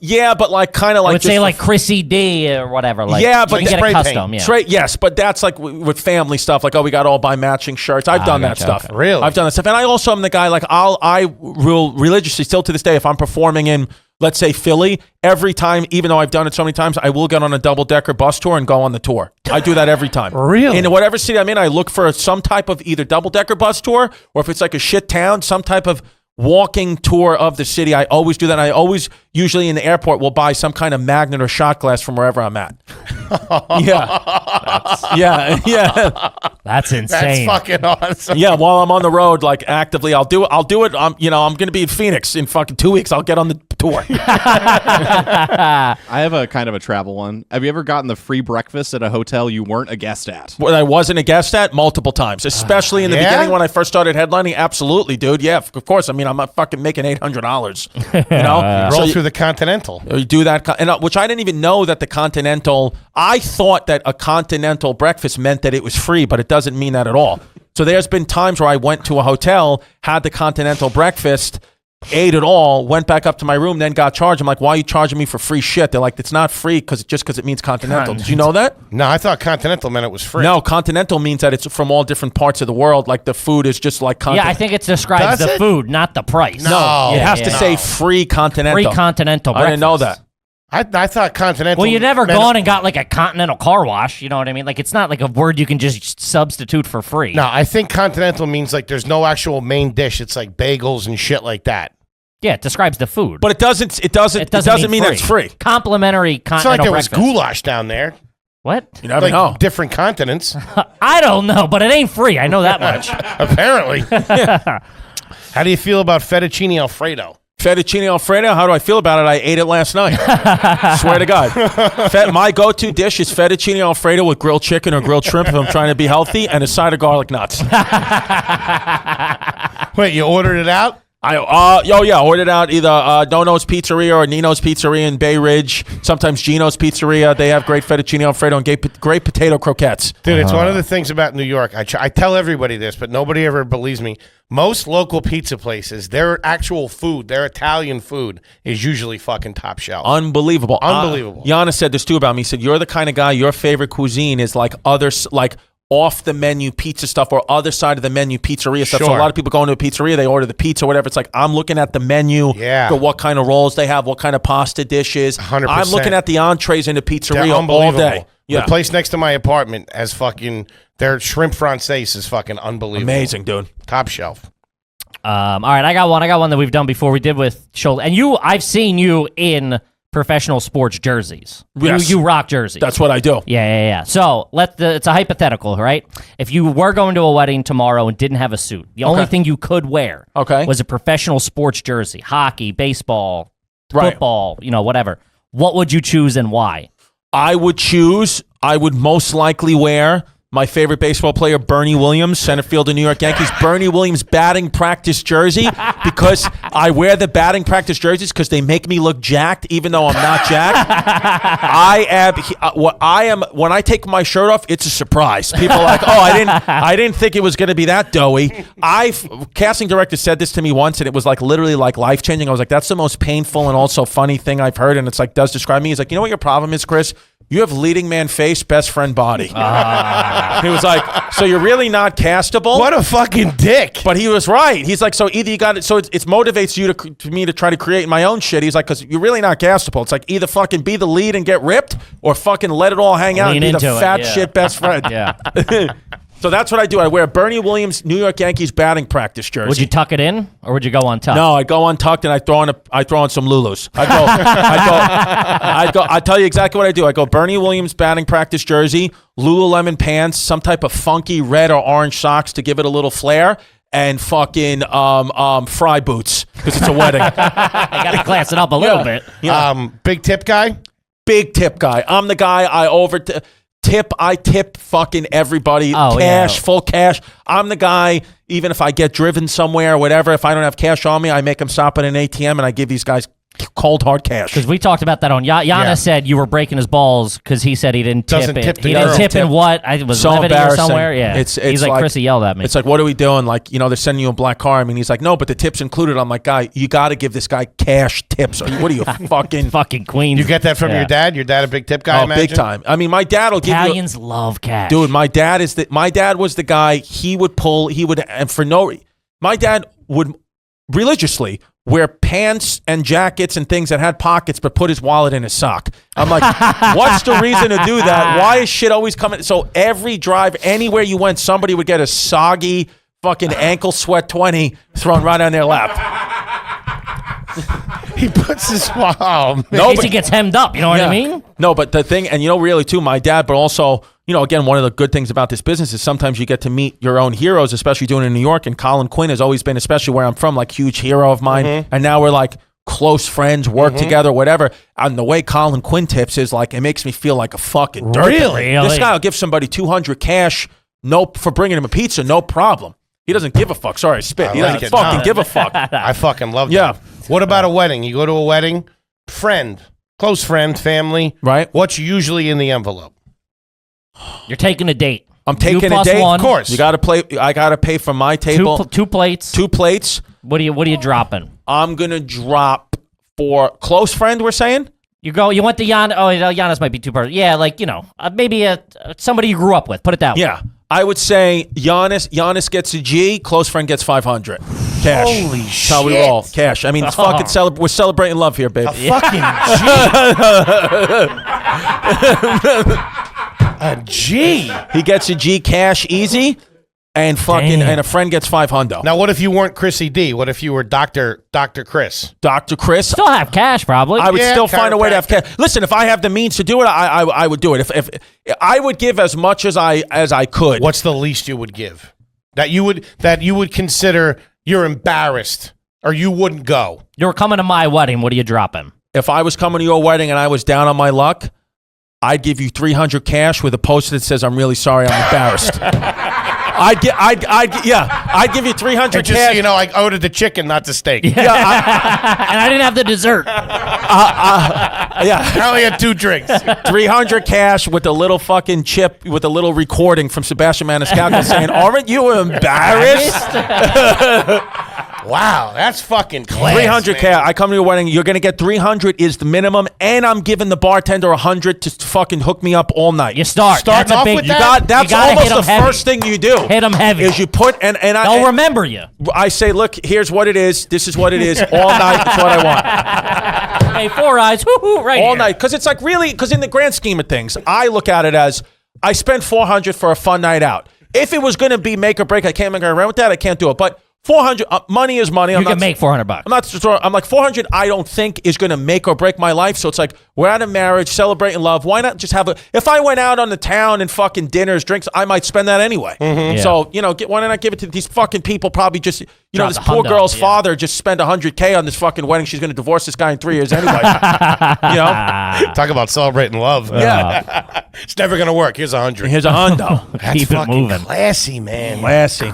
Yeah, but like kind of like I would say like Chrissy D or whatever. Like, Yeah, but you can get spray it custom. paint. Yeah. Yes, but that's like with family stuff. Like, we got all buy matching shirts. I've done that gotcha, stuff. okay. Really? I've done that stuff. And I also am the guy, like, I will religiously, still to this day, if I'm performing in, let's say, Philly, every time, even though I've done it so many times, I will get on a double-decker bus tour and go on the tour. I do that every time. Really? In whatever city I'm in, I look for some type of either double-decker bus tour, or if it's like a shit town, some type of walking tour of the city. I always do that. And I always, usually in the airport, will buy some kind of magnet or shot glass from wherever I'm at. Yeah. That's insane. That's fucking awesome. Yeah, while I'm on the road, like actively, I'll do it. I'm going to be in Phoenix in fucking 2 weeks. I'll get on the tour. I have a kind of a travel one. Have you ever gotten the free breakfast at a hotel you weren't a guest at? What I wasn't a guest at multiple times, especially in the beginning when I first started headlining. Absolutely, dude. Yeah, of course. I mean, I'm not fucking making $800. You know, Roll through the Continental. You do that, and which I didn't even know that the Continental. I thought that a Continental breakfast meant that it was free, but it doesn't mean that at all. So there's been times where I went to a hotel, had the Continental breakfast, ate it all, went back up to my room, then got charged. I'm like, why are you charging me for free shit? They're like, it's not free because it means Continental. Did you know that? No, I thought Continental meant it was free. No, Continental means that it's from all different parts of the world. Like the food is just like Continental. Yeah, I think it describes Does the it? food, not the price. No. It has to yeah. say free Continental. Free Continental I breakfast. didn't know that. I thought Continental. Well, you never meant- gone and got like a Continental car wash. You know what I mean? Like, it's not like a word you can just substitute for free. No, I think Continental means like there's no actual main dish. It's like bagels and shit like that. Yeah, it describes the food. But it doesn't mean that it's free. Complimentary It's not like Continental there was breakfast. goulash down there. What? You never Like know. different continents. I don't know, but it ain't free. I know that much. Apparently. How do you feel about fettuccine Alfredo? Fettuccine Alfredo, how do I feel about it? I ate it last night. Swear to God. My go-to dish is fettuccine Alfredo with grilled chicken or grilled shrimp if I'm trying to be healthy, and a side of garlic nuts. Wait, you ordered it out? I ordered out either Nono's Pizzeria or Nino's Pizzeria in Bay Ridge. Sometimes Gino's Pizzeria. They have great fettuccine Alfredo and great potato croquettes. Dude, it's one of the things about New York. I tell everybody this, but nobody ever believes me. Most local pizza places, their actual food, their Italian food, is usually fucking top shelf. Unbelievable. Unbelievable. Giannis said this too about me. He said, you're the kind of guy, your favorite cuisine is like off the menu pizza stuff or other side of the menu pizzeria stuff. So a Sure. lot of people go into a pizzeria, they order the pizza or whatever. It's like, I'm looking at the menu, Yeah. for what kind of rolls they have, what kind of pasta dishes. 100%. I'm looking at the entrees in the They're pizzeria all unbelievable. day. The place next to my apartment has fucking their shrimp française is fucking unbelievable. Amazing, dude. Top shelf. All right, I got one that we've done before. We did with Shoulder, and I've seen you in professional sports jerseys. Yes. You rock jerseys. That's what I do. Yeah. So it's a hypothetical, right? If you were going to a wedding tomorrow and didn't have a suit, the only thing you could wear was a professional sports jersey, hockey, baseball, football, whatever. What would you choose and why? I would most likely wear my favorite baseball player, Bernie Williams, center fielder, New York Yankees. Bernie Williams batting practice jersey, because I wear the batting practice jerseys because they make me look jacked, even though I'm not jacked. When I take my shirt off, it's a surprise. People are like, oh, I didn't think it was going to be that doughy. Casting director said this to me once, and it was like literally like life changing. I was like, that's the most painful and also funny thing I've heard, and it's like does describe me. He's like, you know what your problem is, Chris? You have leading man face, best friend body. He was like, so you're really not castable? What a fucking dick. But he was right. He's like, so either you got it, so it motivates you to me to try to create my own shit. He's like, because you're really not castable. It's like either fucking be the lead and get ripped, or fucking let it all hang out and be the fat shit best friend. Yeah. So that's what I do. I wear Bernie Williams New York Yankees batting practice jersey. Would you tuck it in, or would you go untucked? No, I go untucked and I throw on some Lulus. I tell you exactly what I do. I go Bernie Williams batting practice jersey, Lululemon pants, some type of funky red or orange socks to give it a little flair, and fucking fry boots because it's a wedding. I gotta class it up a little bit. Yeah. Big tip guy. Big tip guy. I'm the guy. I tip fucking everybody. Full cash. I'm the guy, even if I get driven somewhere or whatever, if I don't have cash on me, I make them stop at an ATM and I give these guys cold hard cash. Because we talked about that on Giannis said you were breaking his balls because he said he didn't tip Doesn't it. tip the He didn't girl. tip in what? I was So living here embarrassing. somewhere. Yeah. It's He's like, Chrissy yelled at me. It's like, what are we doing? Like, they're sending you a black car. I mean, he's like, no, but the tip's included. I'm like, guy, you got to give this guy cash tips. What are you fucking fucking queen? You get that from your dad? Your dad a big tip guy? Oh, big time. I mean, my dad will give you. Italians love cash. Dude, my dad was the guy. My dad would religiously wear pants and jackets and things that had pockets, but put his wallet in his sock. I'm like, what's the reason to do that? Why is shit always coming? So every drive, anywhere you went, somebody would get a soggy fucking ankle sweat 20 thrown right on their lap. He puts his In case he gets hemmed up, you know what I mean? No, but the thing, and really too, my dad, but also, again, one of the good things about this business is sometimes you get to meet your own heroes, especially doing it in New York. And Colin Quinn has always been, especially where I'm from, like huge hero of mine. And now we're like close friends, work together, whatever. And the way Colin Quinn tips is like, it makes me feel like a fucking dirtbag. Really? This guy will give somebody $200 cash, for bringing him a pizza, no problem. He doesn't give a fuck. Sorry, I spit. He doesn't fucking give a fuck. I fucking love that. Yeah. What about a wedding? You go to a wedding, close friend, family. Right. What's usually in the envelope? You're taking a date. I'm taking You a plus date. one. Of course. You got to play. I got to pay for my table. Two plates. 2 plates. What are you dropping? I'm going to drop for close friend, we're saying? You went to Giannis. Oh, Giannis might be too person. Yeah, like, maybe somebody you grew up with. Put it that way. Yeah. I would say Giannis gets a G, close friend gets 500. Cash. Holy That's how we roll. Cash. I mean, it's fucking we're celebrating love here, babe. Fucking a G. He gets a G cash easy, and fucking and a friend gets 500. Now, what if you weren't Chrissy D? What if you were Dr. Chris? Dr. Chris. Still have cash, probably. I would still find a way to have chiropractor. cash. Listen, if I have the means to do it, I would do it. If I would give as much as I could. What's the least you would give? That you would consider you're embarrassed or you wouldn't go? You're coming to my wedding. What are you dropping? If I was coming to your wedding and I was down on my luck, I'd give you 300 cash with a poster that says, "I'm really sorry, I'm embarrassed." I'd give you 300 And just cash. so you know, I ordered the chicken, not the steak. And I didn't have the dessert. I only had 2 drinks. 300 cash with a little fucking chip with a little recording from Sebastian Maniscalco saying, "Aren't you embarrassed?" Wow, that's fucking class, 300K. man. I come to your wedding. You're gonna get 300 is the minimum, and I'm giving the bartender 100 to fucking hook me up all night. You start. Starting That's a off big. with You that? got. That's gotta almost hit 'em the heavy. first thing you do. Hit 'em heavy. Is you put and They'll remember you. I say, look, here's what it is. This is what it is. All night. That's what I want. Hey, 4 eyes. Woo-hoo, right All here. night, because it's like really, because in the grand scheme of things, I look at it as I spent 400 for a fun night out. If it was going to be make or break, I can't make around with that. I can't do it. But 400, money is money. You can make $400. I'm not. I'm like 400. I don't think is going to make or break my life. So it's like we're out of marriage, celebrating love. Why not just have a? If I went out on the town and fucking dinners, drinks, I might spend that anyway. Yeah. So why not give it to these fucking people? Probably just Drop this the poor hundo, girl's yeah. father just spent 100K on this fucking wedding. She's going to divorce this guy in 3 years anyway. Talk about celebrating love. Yeah. It's never going to work. Here's 100. Here's a hundo. That's Keep it fucking moving. classy, man. Classy.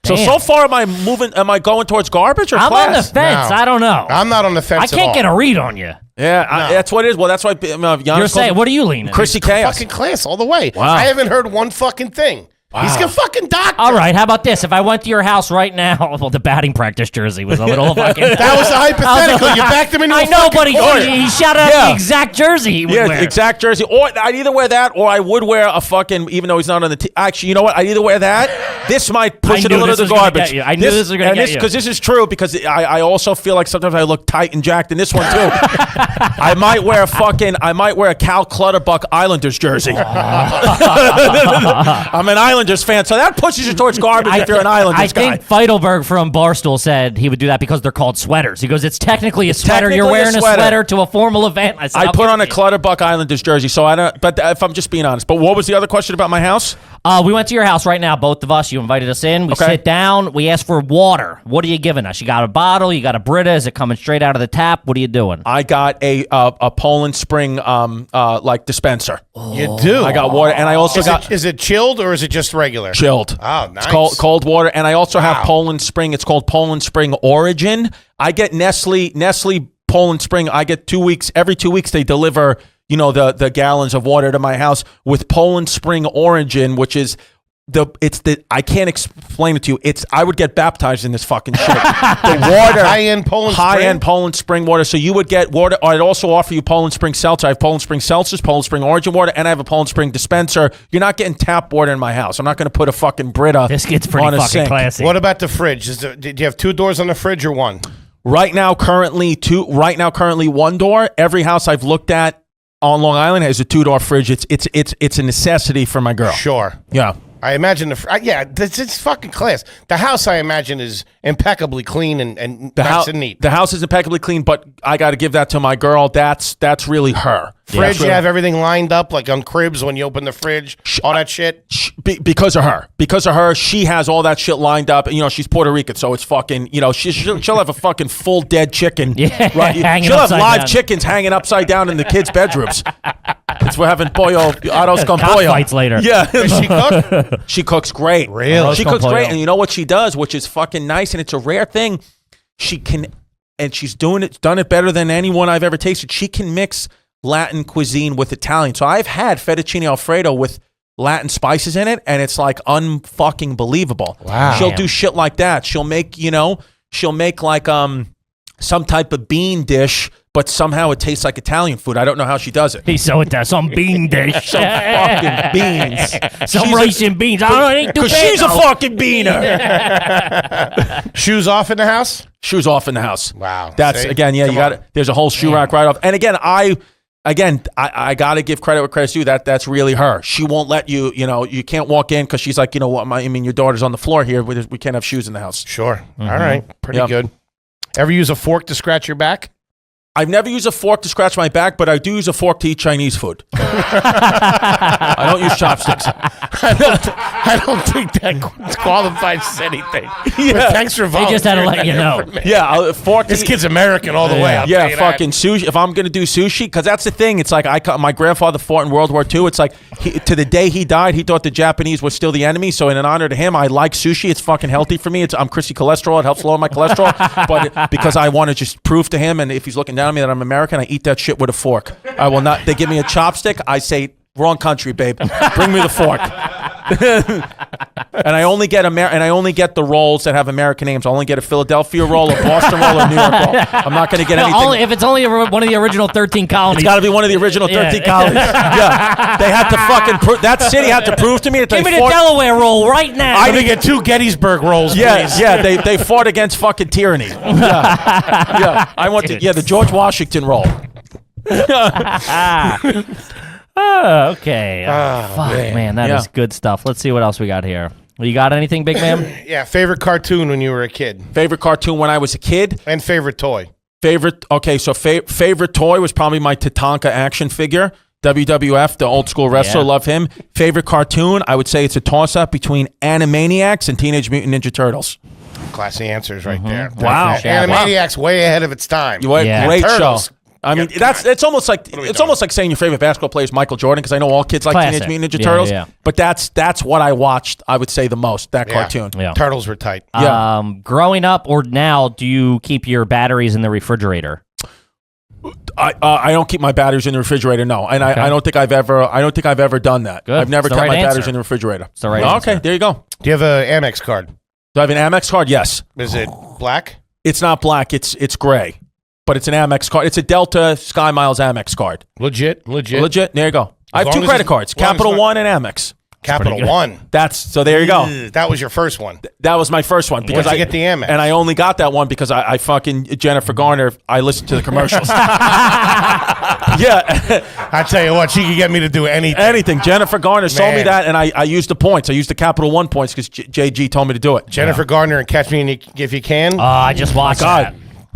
So Damn. far, am I moving? Am I going towards garbage or I'm on the class? fence. No. I don't know. I'm not on the fence I can't at get all. a read on you. Yeah, that's what it is. Well, that's why You're saying, what are you leaning? Chrissy Chaos. Fucking class all the way. Wow. I haven't heard one fucking thing. He's a fucking doctor. All right, how about this? If I went to your house right now, well, the batting practice jersey was a little fucking. That was a hypothetical. You backed him into I a know, fucking but corner. he shouted out Yeah. the exact jersey he would Yeah, wear. exact jersey. Or I'd either wear that, or I would wear a fucking. Even though he's not on the team. Actually, you know what? I'd either wear that. This might push it a knew little this to was gonna garbage. get you. I knew this was gonna get you. Because this is true. Because I also feel like sometimes I look tight and jacked in this one too. I might wear a Cal Clutterbuck Islanders jersey. I'm an Islanders fan, so that pushes you towards garbage if you're an Islanders guy. I think Feidelberg from Barstool said he would do that because they're called sweaters. He goes, it's technically a sweater. You're technically a wearing a sweater. sweater to a formal event. I said, I I'll put give on it a to you. Clutterbuck Islanders jersey, so I don't. But if I'm just being honest, but what was the other question about my house? We went to your house right now, both of us. You invited us in. We Okay. sit down. We asked for water. What are you giving us? You got a bottle? You got a Brita? Is it coming straight out of the tap? What are you doing? I got a Poland Spring like dispenser. You do. I got water, and I also got Is it chilled or is it just regular? chilled. Oh, nice. It's cold water, and I also have Wow. Poland Spring. It's called Poland Spring Origin. I get Nestle Poland Spring. I get 2 weeks. Every 2 weeks they deliver the gallons of water to my house with Poland Spring Origin, which is I can't explain it to you. I would get baptized in this fucking shit. The water, High-end Poland Spring? high-end Poland Spring water. So you would get water. I'd also offer you Poland Spring Seltzer. I have Poland Spring Seltzers, Poland Spring Origin water, and I have a Poland Spring dispenser. You're not getting tap water in my house. I'm not going to put a fucking Brita This gets pretty on a fucking sink. classy. What about the fridge? Did you have 2 doors on the fridge or 1? Right now, currently 2. Right now, currently 1 door. Every house I've looked at on Long Island has a 2-door fridge. It's a necessity for my girl. Sure. Yeah. I imagine it's fucking class. The house, I imagine, is impeccably clean and nice and neat. The house is impeccably clean, but I got to give that to my girl. That's really her. Fridge, you have everything lined up like on Cribs when you open the fridge, all that shit. Because of her, she has all that shit lined up. She's Puerto Rican, so it's fucking. She'll have a fucking full dead chicken. Yeah, right. hanging She'll have upside live down. chickens hanging upside down in the kids' bedrooms. We're having pollo, arroz con pollo. Cockfights later. Yeah, Does she cook? she cooks great. Really? She cooks great, and you know what she does, which is fucking nice, and it's a rare thing. She can, and she's done it better than anyone I've ever tasted. She can mix Latin cuisine with Italian. So I've had fettuccine Alfredo with Latin spices in it, and it's like unfucking believable. Wow. She'll do shit like that. She'll make like some type of bean dish, but somehow it tastes like Italian food. I don't know how she does it. He's so into some bean dish. Some fucking beans. Some rice and beans. I don't know. It ain't too Because bad, she's a though. fucking beaner. Shoes off in the house? Shoes off in the house. Wow. That's See? again, yeah, Come you got on. it. There's a whole shoe rack right off. And again, I got to give credit where credit's due. That's really her. She won't let you, you can't walk in because she's like, you know what, your daughter's on the floor here. We can't have shoes in the house. Sure. All right. Pretty Yep. good. Ever use a fork to scratch your back? I've never used a fork to scratch my back, but I do use a fork to eat Chinese food. I don't use chopsticks. I don't think that qualifies as anything. But thanks for They volunteering. just had to let you know. Yeah, a fork. This kid's American all the way. I'll tell Yeah, you that. fucking sushi. If I'm gonna do sushi, because that's the thing. It's like my grandfather fought in World War II. It's like to the day he died, he thought the Japanese were still the enemy. So in an honor to him, I like sushi. It's fucking healthy for me. I'm Chrissy cholesterol. It helps lower my cholesterol. But because I want to just prove to him, and if he's looking down at me that I'm American, I eat that shit with a fork. I will not. They give me a chopstick. I say, wrong country, babe. Bring me the fork. And I only get the roles that have American names. I only get a Philadelphia roll, a Boston roll, a New York roll. I'm not going to get anything. If it's only one of the original 13 colonies. It's got to be one of the original 13 colonies. Yeah. They had to fucking that city had to prove to me that Give they me the Delaware roll right now. I'm going to get 2 Gettysburg rolls, please. Yeah, they fought against fucking tyranny. Yeah. I want the George Washington roll. Okay. Fuck, man, that is good stuff. Let's see what else we got here. You got anything, big man? Yeah, favorite cartoon when you were a kid. Favorite cartoon when I was a kid? And favorite toy. Favorite toy was probably my Tatanka action figure. WWF, the old school wrestler, love him. Favorite cartoon, I would say it's a toss-up between Animaniacs and Teenage Mutant Ninja Turtles. Classy answers right there. Wow. Animaniacs way ahead of its time. Great Turtles. show. I mean, it's almost like saying your favorite basketball player is Michael Jordan, because I know all kids like Teenage Mutant Ninja Turtles. Yeah. But that's what I watched, I would say, the most, that cartoon. Yeah. Turtles were tight. Yeah. Growing up or now, do you keep your batteries in the refrigerator? I don't keep my batteries in the refrigerator, no, and I don't think I've ever done that. Good. I've never It's the kept right my batteries answer. in the refrigerator. It's the right answer. Okay, there you go. Do you have an Amex card? Do I have an Amex card? Yes. Is it black? It's not black. It's gray, but it's an Amex card. It's a Delta Sky Miles Amex card. Legit. There you go. I have long 2 as credit it's- cards: as long as Capital it's not- One and Amex. Capital One. So there you go. That was your first one. That was my first one because Where'd you get the Amex? and I only got that one because I fucking Jennifer Garner. I listened to the commercials. Yeah, I tell you what, she could get me to do anything. anything. Jennifer Garner sold me Man. that, and I used the points. I used the Capital One points because JG told me to do it. Jennifer Gardner and Catch Me If You Can. I just watched that.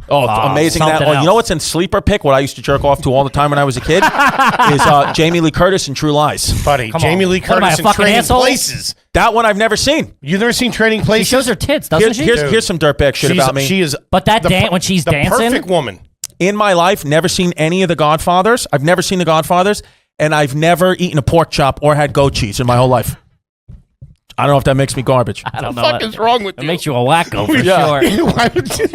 Oh, amazing that. something Oh, you know else. what's in Sleeper Pick? What I used to jerk off to all the time when I was a kid is Jamie Lee Curtis in True Lies. Buddy, Come Jamie on. Lee What am I, Curtis a in fucking Trading asshole? Places. That one I've never seen. You've never seen Trading She Places? shows her tits, doesn't she? Here's some dirtbag shit about me. She is. But that the when she's the dancing, perfect woman. In my life, never seen any of the Godfathers. I've never seen the Godfathers, and I've never eaten a pork chop or had goat cheese in my whole life. I don't know if that makes me garbage. I don't know. What the fuck is wrong with It you? makes you a wacko for Yeah. sure. Why would you?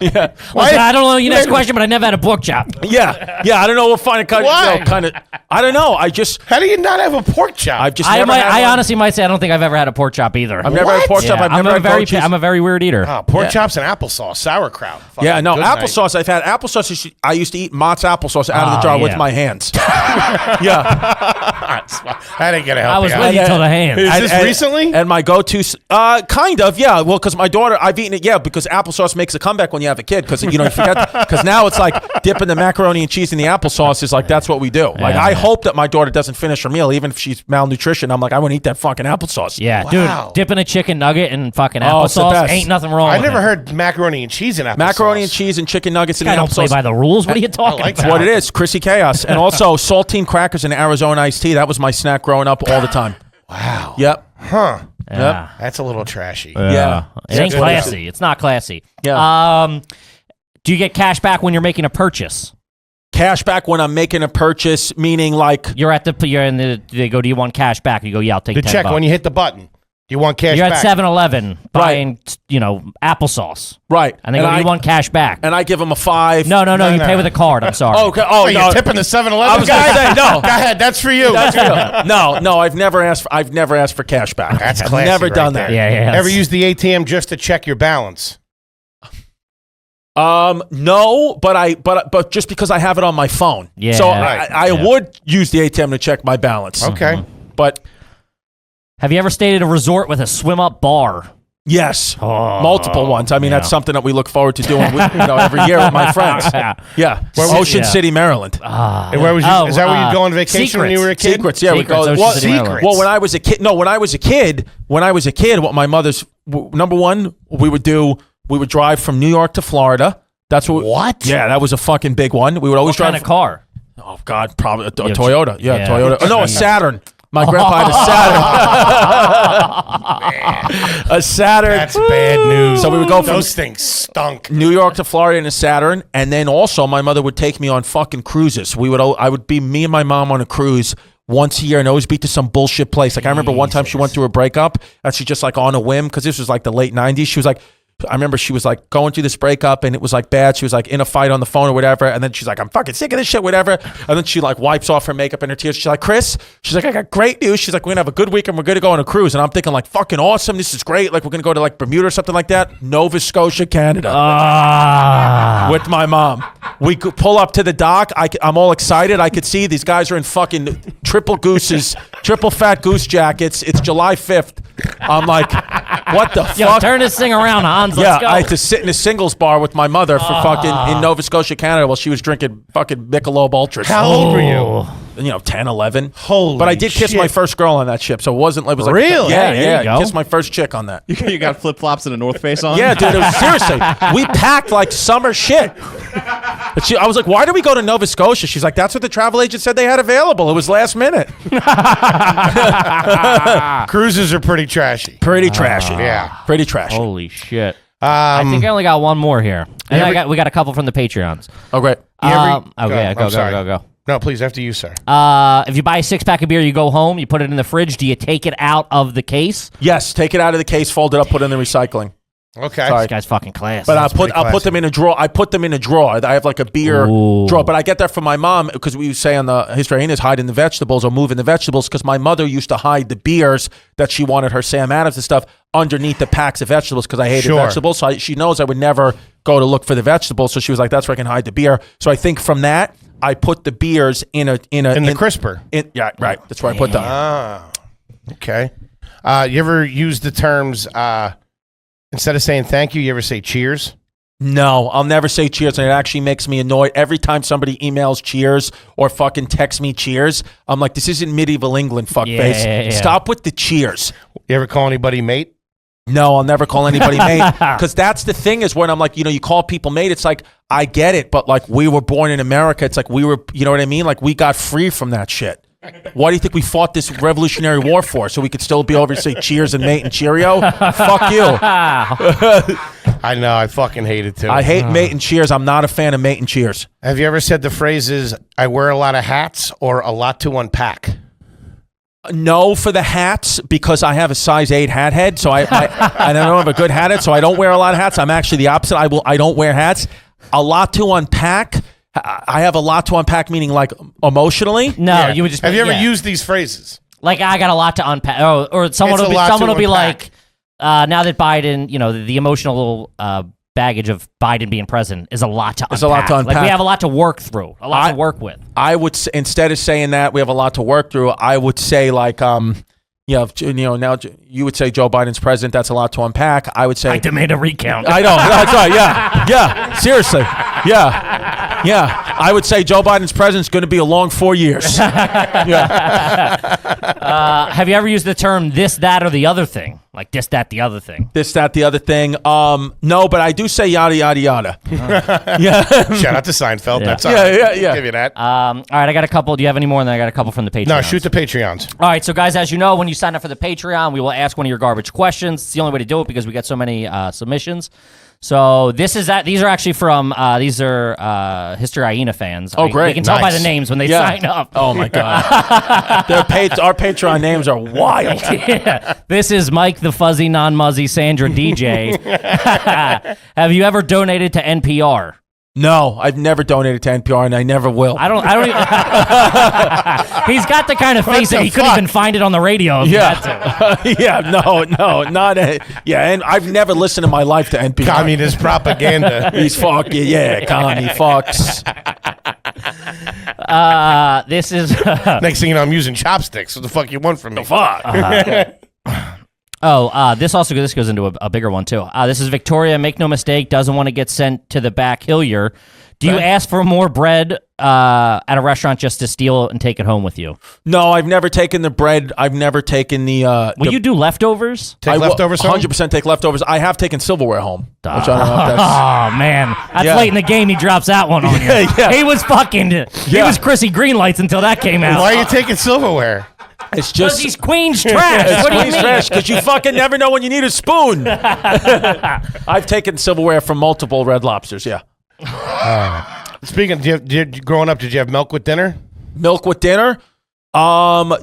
Yeah, Listen, I don't know your next question, but I never had a pork chop. yeah. I don't know what Why? kind of. I don't know. I just. How do you not have a pork chop? I've just I never. had one. honestly might say I don't think I've ever had a pork chop either. I've never had a pork chop. Yeah, I've never had goat cheese. I'm a very weird eater. pork Yeah. chops and applesauce, sauerkraut. Fucking Yeah, no, good night. applesauce. I've had applesauce. I used to eat Mott's applesauce out of the jar with yeah. my hands. Yeah. That ain't gonna help I was you with out. you till the hand. Is this recently? And my go-to, kind of, yeah. Well, because my daughter, I've eaten it, yeah, because applesauce makes a comeback when you have a kid, because, you forget, because now it's like dipping the macaroni and cheese in the applesauce is like, that's what we do. Like, I hope that my daughter doesn't finish her meal, even if she's malnutrition. I'm like, I want to eat that fucking applesauce. Yeah, Wow. dude, dipping a chicken nugget and fucking Oh, it's the applesauce best. ain't nothing wrong I with never it. heard macaroni and cheese in applesauce. Macaroni and cheese and chicken nuggets and I don't play applesauce. by the rules. What are you talking like about? that. What it is, Chrissy Chaos. And also saltine crackers and Arizona iced tea. That was my snack growing up all the time. Wow. Yep. Huh. Yeah. That's a little trashy. Yeah. It ain't Yeah. classy. It's not classy. Yeah. Do you get cash back when you're making a purchase? Cash back when I'm making a purchase, meaning like They go, do you want cash back? You go, yeah, I'll take The 10 check bucks. when you hit the button. You want cash You're back. at 7-Eleven buying, applesauce. right, And they go, you want cash back? and I give them a 5. No, you no. pay with a card. I'm sorry. Okay. Oh, Oh, you're no. tipping the 7-Eleven I was gonna guy? say, no. Go ahead. That's for you. That's real. No. I've never asked for cash back. That's I've classy never right done there. that. Yeah. Ever use the ATM just to check your balance? No, but just because I have it on my phone. Yeah. So Right. I would use the ATM to check my balance. Okay. But Have you ever stayed at a resort with a swim-up bar? yes, Oh, multiple ones. I mean, that's something that we look forward to doing every year with my friends. Yeah. Ocean City, Maryland. And where was you? Is that where you'd go on vacation when you were a kid? Secrets, yeah, we Secrets, go. Ocean Well, City, Maryland. well, when I was a kid, what my mother's number one, we would drive from New York to Florida. That's What? Yeah, that was a fucking big one. We would always What kind drive. of car? Oh God, probably a Yeah, Toyota. Yeah, yeah. Toyota. Oh, no, a Saturn. My grandpa had a Saturn. A Saturn. That's bad news. So we would go from Those things stunk. New York to Florida in a Saturn, and then also my mother would take me on fucking cruises. I would be me and my mom on a cruise once a year, and always be to some bullshit place. Like I remember one time she went through a breakup, and she just like on a whim, because this was like the late '90s. She was like, I remember she was like going through this breakup and it was like bad. She was like in a fight on the phone or whatever. And then she's like, I'm fucking sick of this shit, whatever. And then she like wipes off her makeup and her tears. She's like, Chris, she's like, I got great news. She's like, we're gonna have a good week and we're gonna go on a cruise. And I'm thinking like, fucking awesome. This is great. Like we're gonna go to like Bermuda or something like that. Nova Scotia, Canada. With my mom. We could pull up to the dock. I'm all excited. I could see these guys are in fucking triple fat goose jackets. It's July 5th. I'm like, what the Yo, fuck? turn this thing around, Hans. Let's go. I had to sit in a singles bar with my mother for fucking in Nova Scotia, Canada, while she was drinking fucking Michelob Ultras. How old were you? 10, 11. Holy But I did kiss shit. my first girl on that ship, so it wasn't. It was like Really? Yeah, There you go. Kissed my first chick on that. You got flip flops and a North Face on. Yeah, dude. It was, seriously, we packed like summer shit. But I was like, why did we go to Nova Scotia? She's like, that's what the travel agent said they had available. It was last minute. Cruises are pretty trashy. Pretty trashy. Yeah. Pretty trashy. Holy shit. I think I only got one more here. And we got a couple from the Patreons. Oh, great. Okay, I'm sorry. go. No, please, after you, sir. If you buy a 6-pack of beer, you go home, you put it in the fridge. Do you take it out of the case? Yes, take it out of the case, fold it up, put it in the recycling. Okay. Sorry. This guy's fucking class. But I'll put them in a drawer. I put them in a drawer. I have like a beer drawer. But I get that from my mom because we say on the History is hiding the vegetables or moving the vegetables because my mother used to hide the beers that she wanted her Sam Adams and stuff underneath the packs of vegetables because I hated vegetables. So she knows I would never go to look for the vegetables. So she was like, that's where I can hide the beer. So I think from that, I put the beers in the crisper. Yeah, right. That's where I put them. Ah, okay. You ever use the terms, instead of saying thank you, you ever say cheers? No, I'll never say cheers, and it actually makes me annoyed. Every time somebody emails cheers or fucking texts me cheers, I'm like, this isn't medieval England, fuckface. Yeah. Stop with the cheers. You ever call anybody mate? No, I'll never call anybody mate. Because that's the thing is when I'm like, you call people mate, it's like, I get it, but like we were born in America. It's like we were, you know what I mean? Like we got free from that shit. Why do you think we fought this Revolutionary War for? So we could still be able to say cheers and mate and cheerio? Fuck you. I know, I fucking hate it too. I hate mate and cheers. I'm not a fan of mate and cheers. Have you ever said the phrases, I wear a lot of hats or a lot to unpack? No for the hats because I have a size 8 hat head, so I and I don't have a good hat head, so I don't wear a lot of hats. I'm actually the opposite. I don't wear hats. A lot to unpack. I have a lot to unpack, meaning like emotionally. No, Yeah. you would just. Have you ever used these phrases? Like I got a lot to unpack, or someone It's will a lot be to like, unpack. now that Biden, the emotional baggage of Biden being president is a lot to unpack. It's a lot to unpack. Like we have a lot to work through, a lot to work with. I would instead of saying that we have a lot to work through, I would say like now you would say Joe Biden's president. That's a lot to unpack. I would say I demand a recount. I know. That's right. Yeah. Seriously. Yeah. I would say Joe Biden's president's going to be a long 4 years. Yeah. Have you ever used the term this, that, or the other thing? Like this, that, the other thing? This, that, the other thing. No, but I do say yada, yada, yada. Yeah. Shout out to Seinfeld. Yeah. That's all right. Yeah. Give you that. All right, I got a couple. Do you have any more? And then I got a couple from the Patreon. No, shoot the Patreons. All right, so guys, as you know, when you sign up for the Patreon, we will ask one of your garbage questions. It's the only way to do it because we get so many submissions. So these are actually from History Hyena fans. Oh, great. They can tell by Nice. the names when they sign up. Oh my God. Our Patreon names are wild. Yeah. This is Mike the Fuzzy Non-Muzzy Sandra DJ. Have you ever donated to NPR? No, I've never donated to NPR and I never will. I don't even. He's got the kind of face that he couldn't even find it on the radio. If he had to. Yeah, no, not and I've never listened in my life to NPR. Communist propaganda. He's fucking, commie fucks. This is. Next thing you know, I'm using chopsticks. What the fuck you want from me? Fuck. This goes into a bigger one too. This is Victoria. Make no mistake, doesn't want to get sent to the back Hillier. Do you ask for more bread at a restaurant just to steal and take it home with you? No, I've never taken the bread. I've never taken the. Will you do leftovers? Take leftovers home? 100% take leftovers. I have taken silverware home. Which I don't know if that's. Oh man, that's late in the game. He drops that one on you. Yeah. He was fucking. He was Chrissy Greenlights until that came out. Why are you taking silverware? It's Because just. he's Queen's trash. It's What do you Queen's mean? trash because you fucking never know when you need a spoon. I've taken silverware from multiple Red Lobsters. Yeah. Speaking, growing up, did you have milk with dinner? Milk with dinner? No,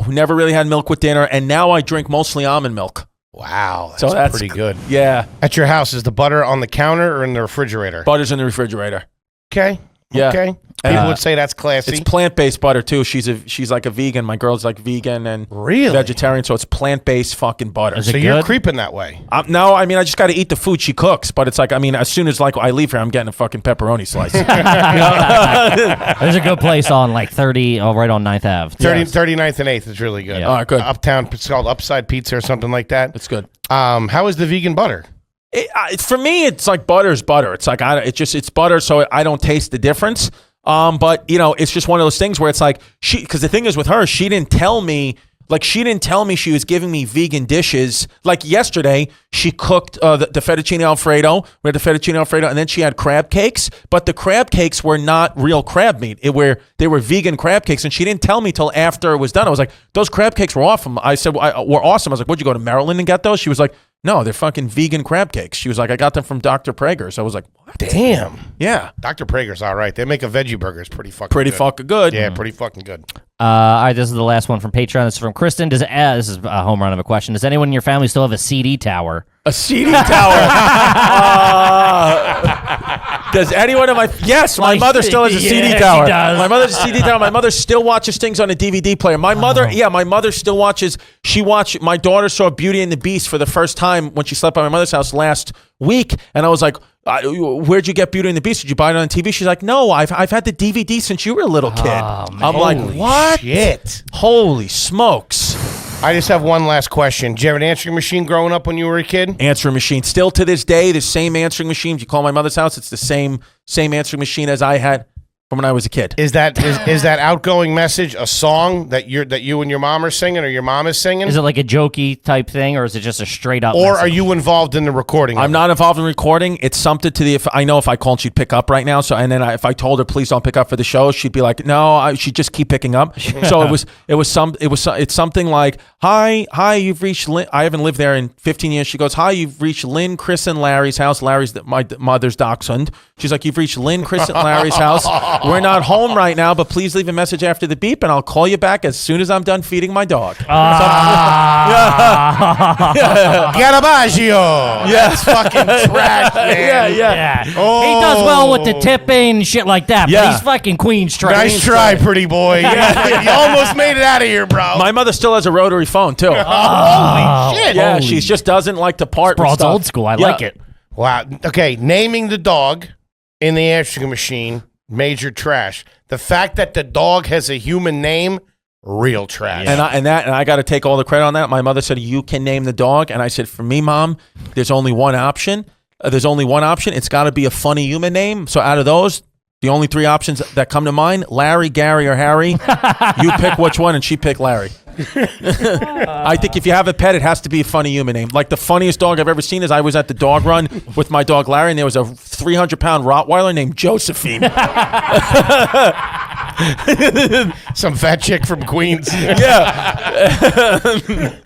never really had milk with dinner, and now I drink mostly almond milk. Wow, So that's pretty good. Yeah. At your house, is the butter on the counter or in the refrigerator? Butter's in the refrigerator. Okay. Yeah. Okay. People would say that's classy. It's plant-based butter too. She's like a vegan. My girl's like vegan and Really? vegetarian, so it's plant-based fucking butter. Is it So you're good? creeping that way. No, I mean I just got to eat the food she cooks, but it's like I mean as soon as like I leave here, I'm getting a fucking pepperoni slice. There's a good place on like 30, right on 9th Ave. 39th and 8th is really good. Yeah. All right, good. Uptown, it's called Upside Pizza or something like that. It's good. How is the vegan butter? For me, it's like butter's butter. It's like it's butter, so I don't taste the difference. But you know, it's just one of those things where it's like because the thing is with her, she didn't tell me she was giving me vegan dishes. Like yesterday, she cooked the fettuccine Alfredo. We had the fettuccine Alfredo, and then she had crab cakes. But the crab cakes were not real crab meat. They were vegan crab cakes, and she didn't tell me till after it was done. I was like, those crab cakes were awesome. I said, were awesome. I was like, would you go to Maryland and get those? She was like, no, they're fucking vegan crab cakes. She was like, I got them from Dr. Prager's. I was like, what? Damn. Yeah. Dr. Prager's all right. They make a veggie burger. It's pretty fucking good. Yeah, pretty fucking good. All right, this is the last one from Patreon. This is from Kristen. This is a home run of a question. Does anyone in your family still have a CD tower? A CD tower. Does anyone in my... Yes, my mother still has a CD tower. She does. My mother's a CD tower. My mother still watches things on a DVD player. My mother, my mother still watches... My daughter saw Beauty and the Beast for the first time when she slept by my mother's house last week, and I was like, where'd you get Beauty and the Beast? Did you buy it on TV? She's like, no, I've had the DVD since you were a little kid. I'm like, what? Shit. Holy smokes. I just have one last question. Did you have an answering machine growing up when you were a kid? Answering machine. Still to this day, the same answering machine. If you call my mother's house, it's the same answering machine as I had from when I was a kid. Is that outgoing message a song that you and your mom are singing or your mom is singing? Is it like a jokey type thing, or is it just a straight up? Or message? are you involved in the recording? I'm not involved in recording. It's something to the. I know if I called, she'd pick up right now. So and then if I told her please don't pick up for the show, she'd be like, no, she'd just keep picking up. So it's something like, hi, you've reached Lynn. I haven't lived there in 15 years. She goes, hi, you've reached Lynn, Chris, and Larry's house. Larry's my mother's dachshund. She's like, you've reached Lynn, Chris, and Larry's house. We're not home right now, but please leave a message after the beep, and I'll call you back as soon as I'm done feeding my dog. Garbaggio. Yes. Fucking trash, man. Yeah. Oh. He does well with the tipping and shit like that, Yeah. but he's fucking Queen's trash. Nice try, pretty boy. You almost made it out of here, bro. My mother still has a rotary phone too. Holy shit. Yeah, she just doesn't like to part with Broad's stuff. old school. I Yeah. like it. Wow. Okay, naming the dog in the answering machine, major trash. The fact that the dog has a human name, real trash. And I got to take all the credit on that. My mother said, you can name the dog. And I said, for me, Mom, there's only one option. It's got to be a funny human name. So out of those, the only three options that come to mind, Larry, Gary, or Harry. You pick which one, and she picked Larry. I think if you have a pet, it has to be a funny human name. Like the funniest dog I've ever seen is I was at the dog run with my dog Larry, and there was a 300-pound Rottweiler named Josephine. Some fat chick from Queens. Yeah.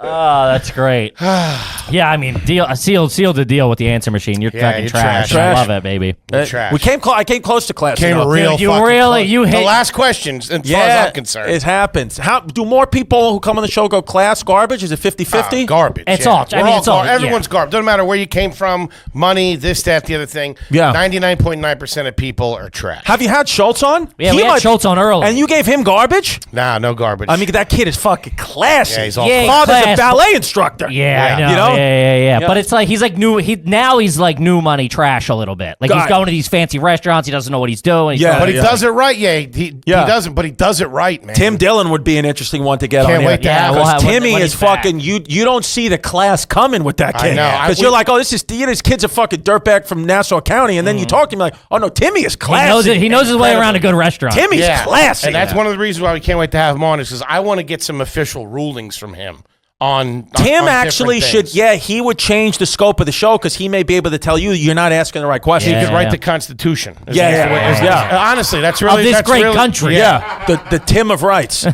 Oh, that's great. Yeah, I mean, seal the deal with the answer machine. You're fucking you're trash. trash. I love it, baby. Trash. I came close to class. Came real You fucking really- close. you The hit- last questions, as far as I'm concerned. It happens. How do more people who come on the show go class garbage? Is it 50-50? Garbage. It's yeah. all- I We're mean, all it's all- everyone's garbage. Doesn't matter where you came from, money, this, that, the other thing. Yeah. 99.9% of people are trash. Have you had Schultz on? Yeah, we had Schultz on early. And you gave him garbage? Nah, no garbage. I mean, that kid is fucking classy. Yeah, he's all Yeah, Father's class. a ballet instructor. Yeah, I know. You know? Yeah. But it's like he's like he's like new money trash a little bit. Like he's God. going to these fancy restaurants. He doesn't know what he's doing. Yeah. but he does it right. Yeah, he doesn't. But he does it right, man. Tim Dillon would be an interesting one to get Can't on wait to here. have we'll him. have- Timmy when is he's back. fucking you don't see the class coming with that I kid. know. Because you're like, oh, this kid's a fucking dirtbag from Nassau County, and then you talk to him like, oh no, Timmy is classy. He knows his way around a good restaurant. Timmy's classy. And that's one of the reasons why we can't wait to have him on, is because I want to get some official rulings from him on Tim on actually different should, things. he would change the scope of the show because he may be able to tell you you're not asking the right He question. could write Yeah. the Constitution. Yeah. Honestly, that's really Of this that's great really- country. Yeah, the Tim of rights.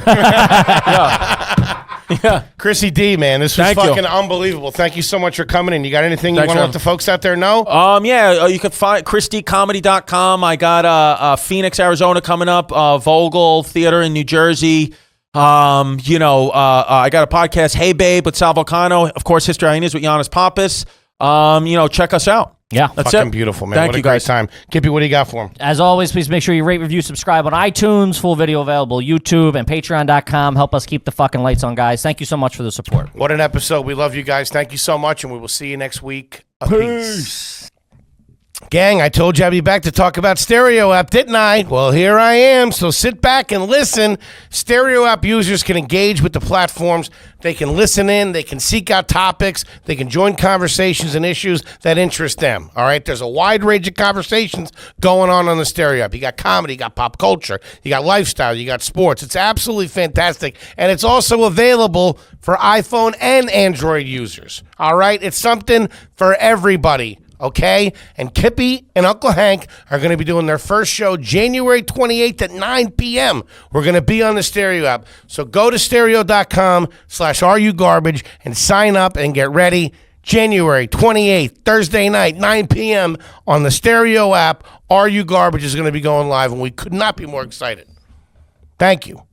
Chrissy D, man, this was Thank you. fucking unbelievable. Thank you so much for coming in. You got anything you Thanks, want to man. let the folks out there know? You can find ChristyComedy.com. I got Phoenix, Arizona coming up, Vogel Theater in New Jersey, I got a podcast, Hey Babe, with Sal Volcano. Of course, History Hyenas with Giannis Pappas. Check us out. Yeah. That's Fucking it. beautiful, man. Thank what you, a great guys. time. Kippy, what do you got for him? As always, please make sure you rate, review, subscribe on iTunes, full video available YouTube and patreon.com. Help us keep the fucking lights on, guys. Thank you so much for the support. What an episode. We love you guys. Thank you so much, and we will see you next week. Peace. Gang, I told you I'd be back to talk about Stereo App, didn't I? Well, here I am. So sit back and listen. Stereo App users can engage with the platforms. They can listen in. They can seek out topics. They can join conversations and issues that interest them. All right? There's a wide range of conversations going on the Stereo App. You got comedy, you got pop culture, you got lifestyle, you got sports. It's absolutely fantastic. And it's also available for iPhone and Android users. All right? It's something for everybody. Okay? And Kippy and Uncle Hank are going to be doing their first show January 28th at 9 p.m. We're going to be on the Stereo App. So go to stereo.com/RUGarbage and sign up and get ready. January 28th, Thursday night, 9 p.m. on the Stereo App. RU Garbage is going to be going live, and we could not be more excited. Thank you.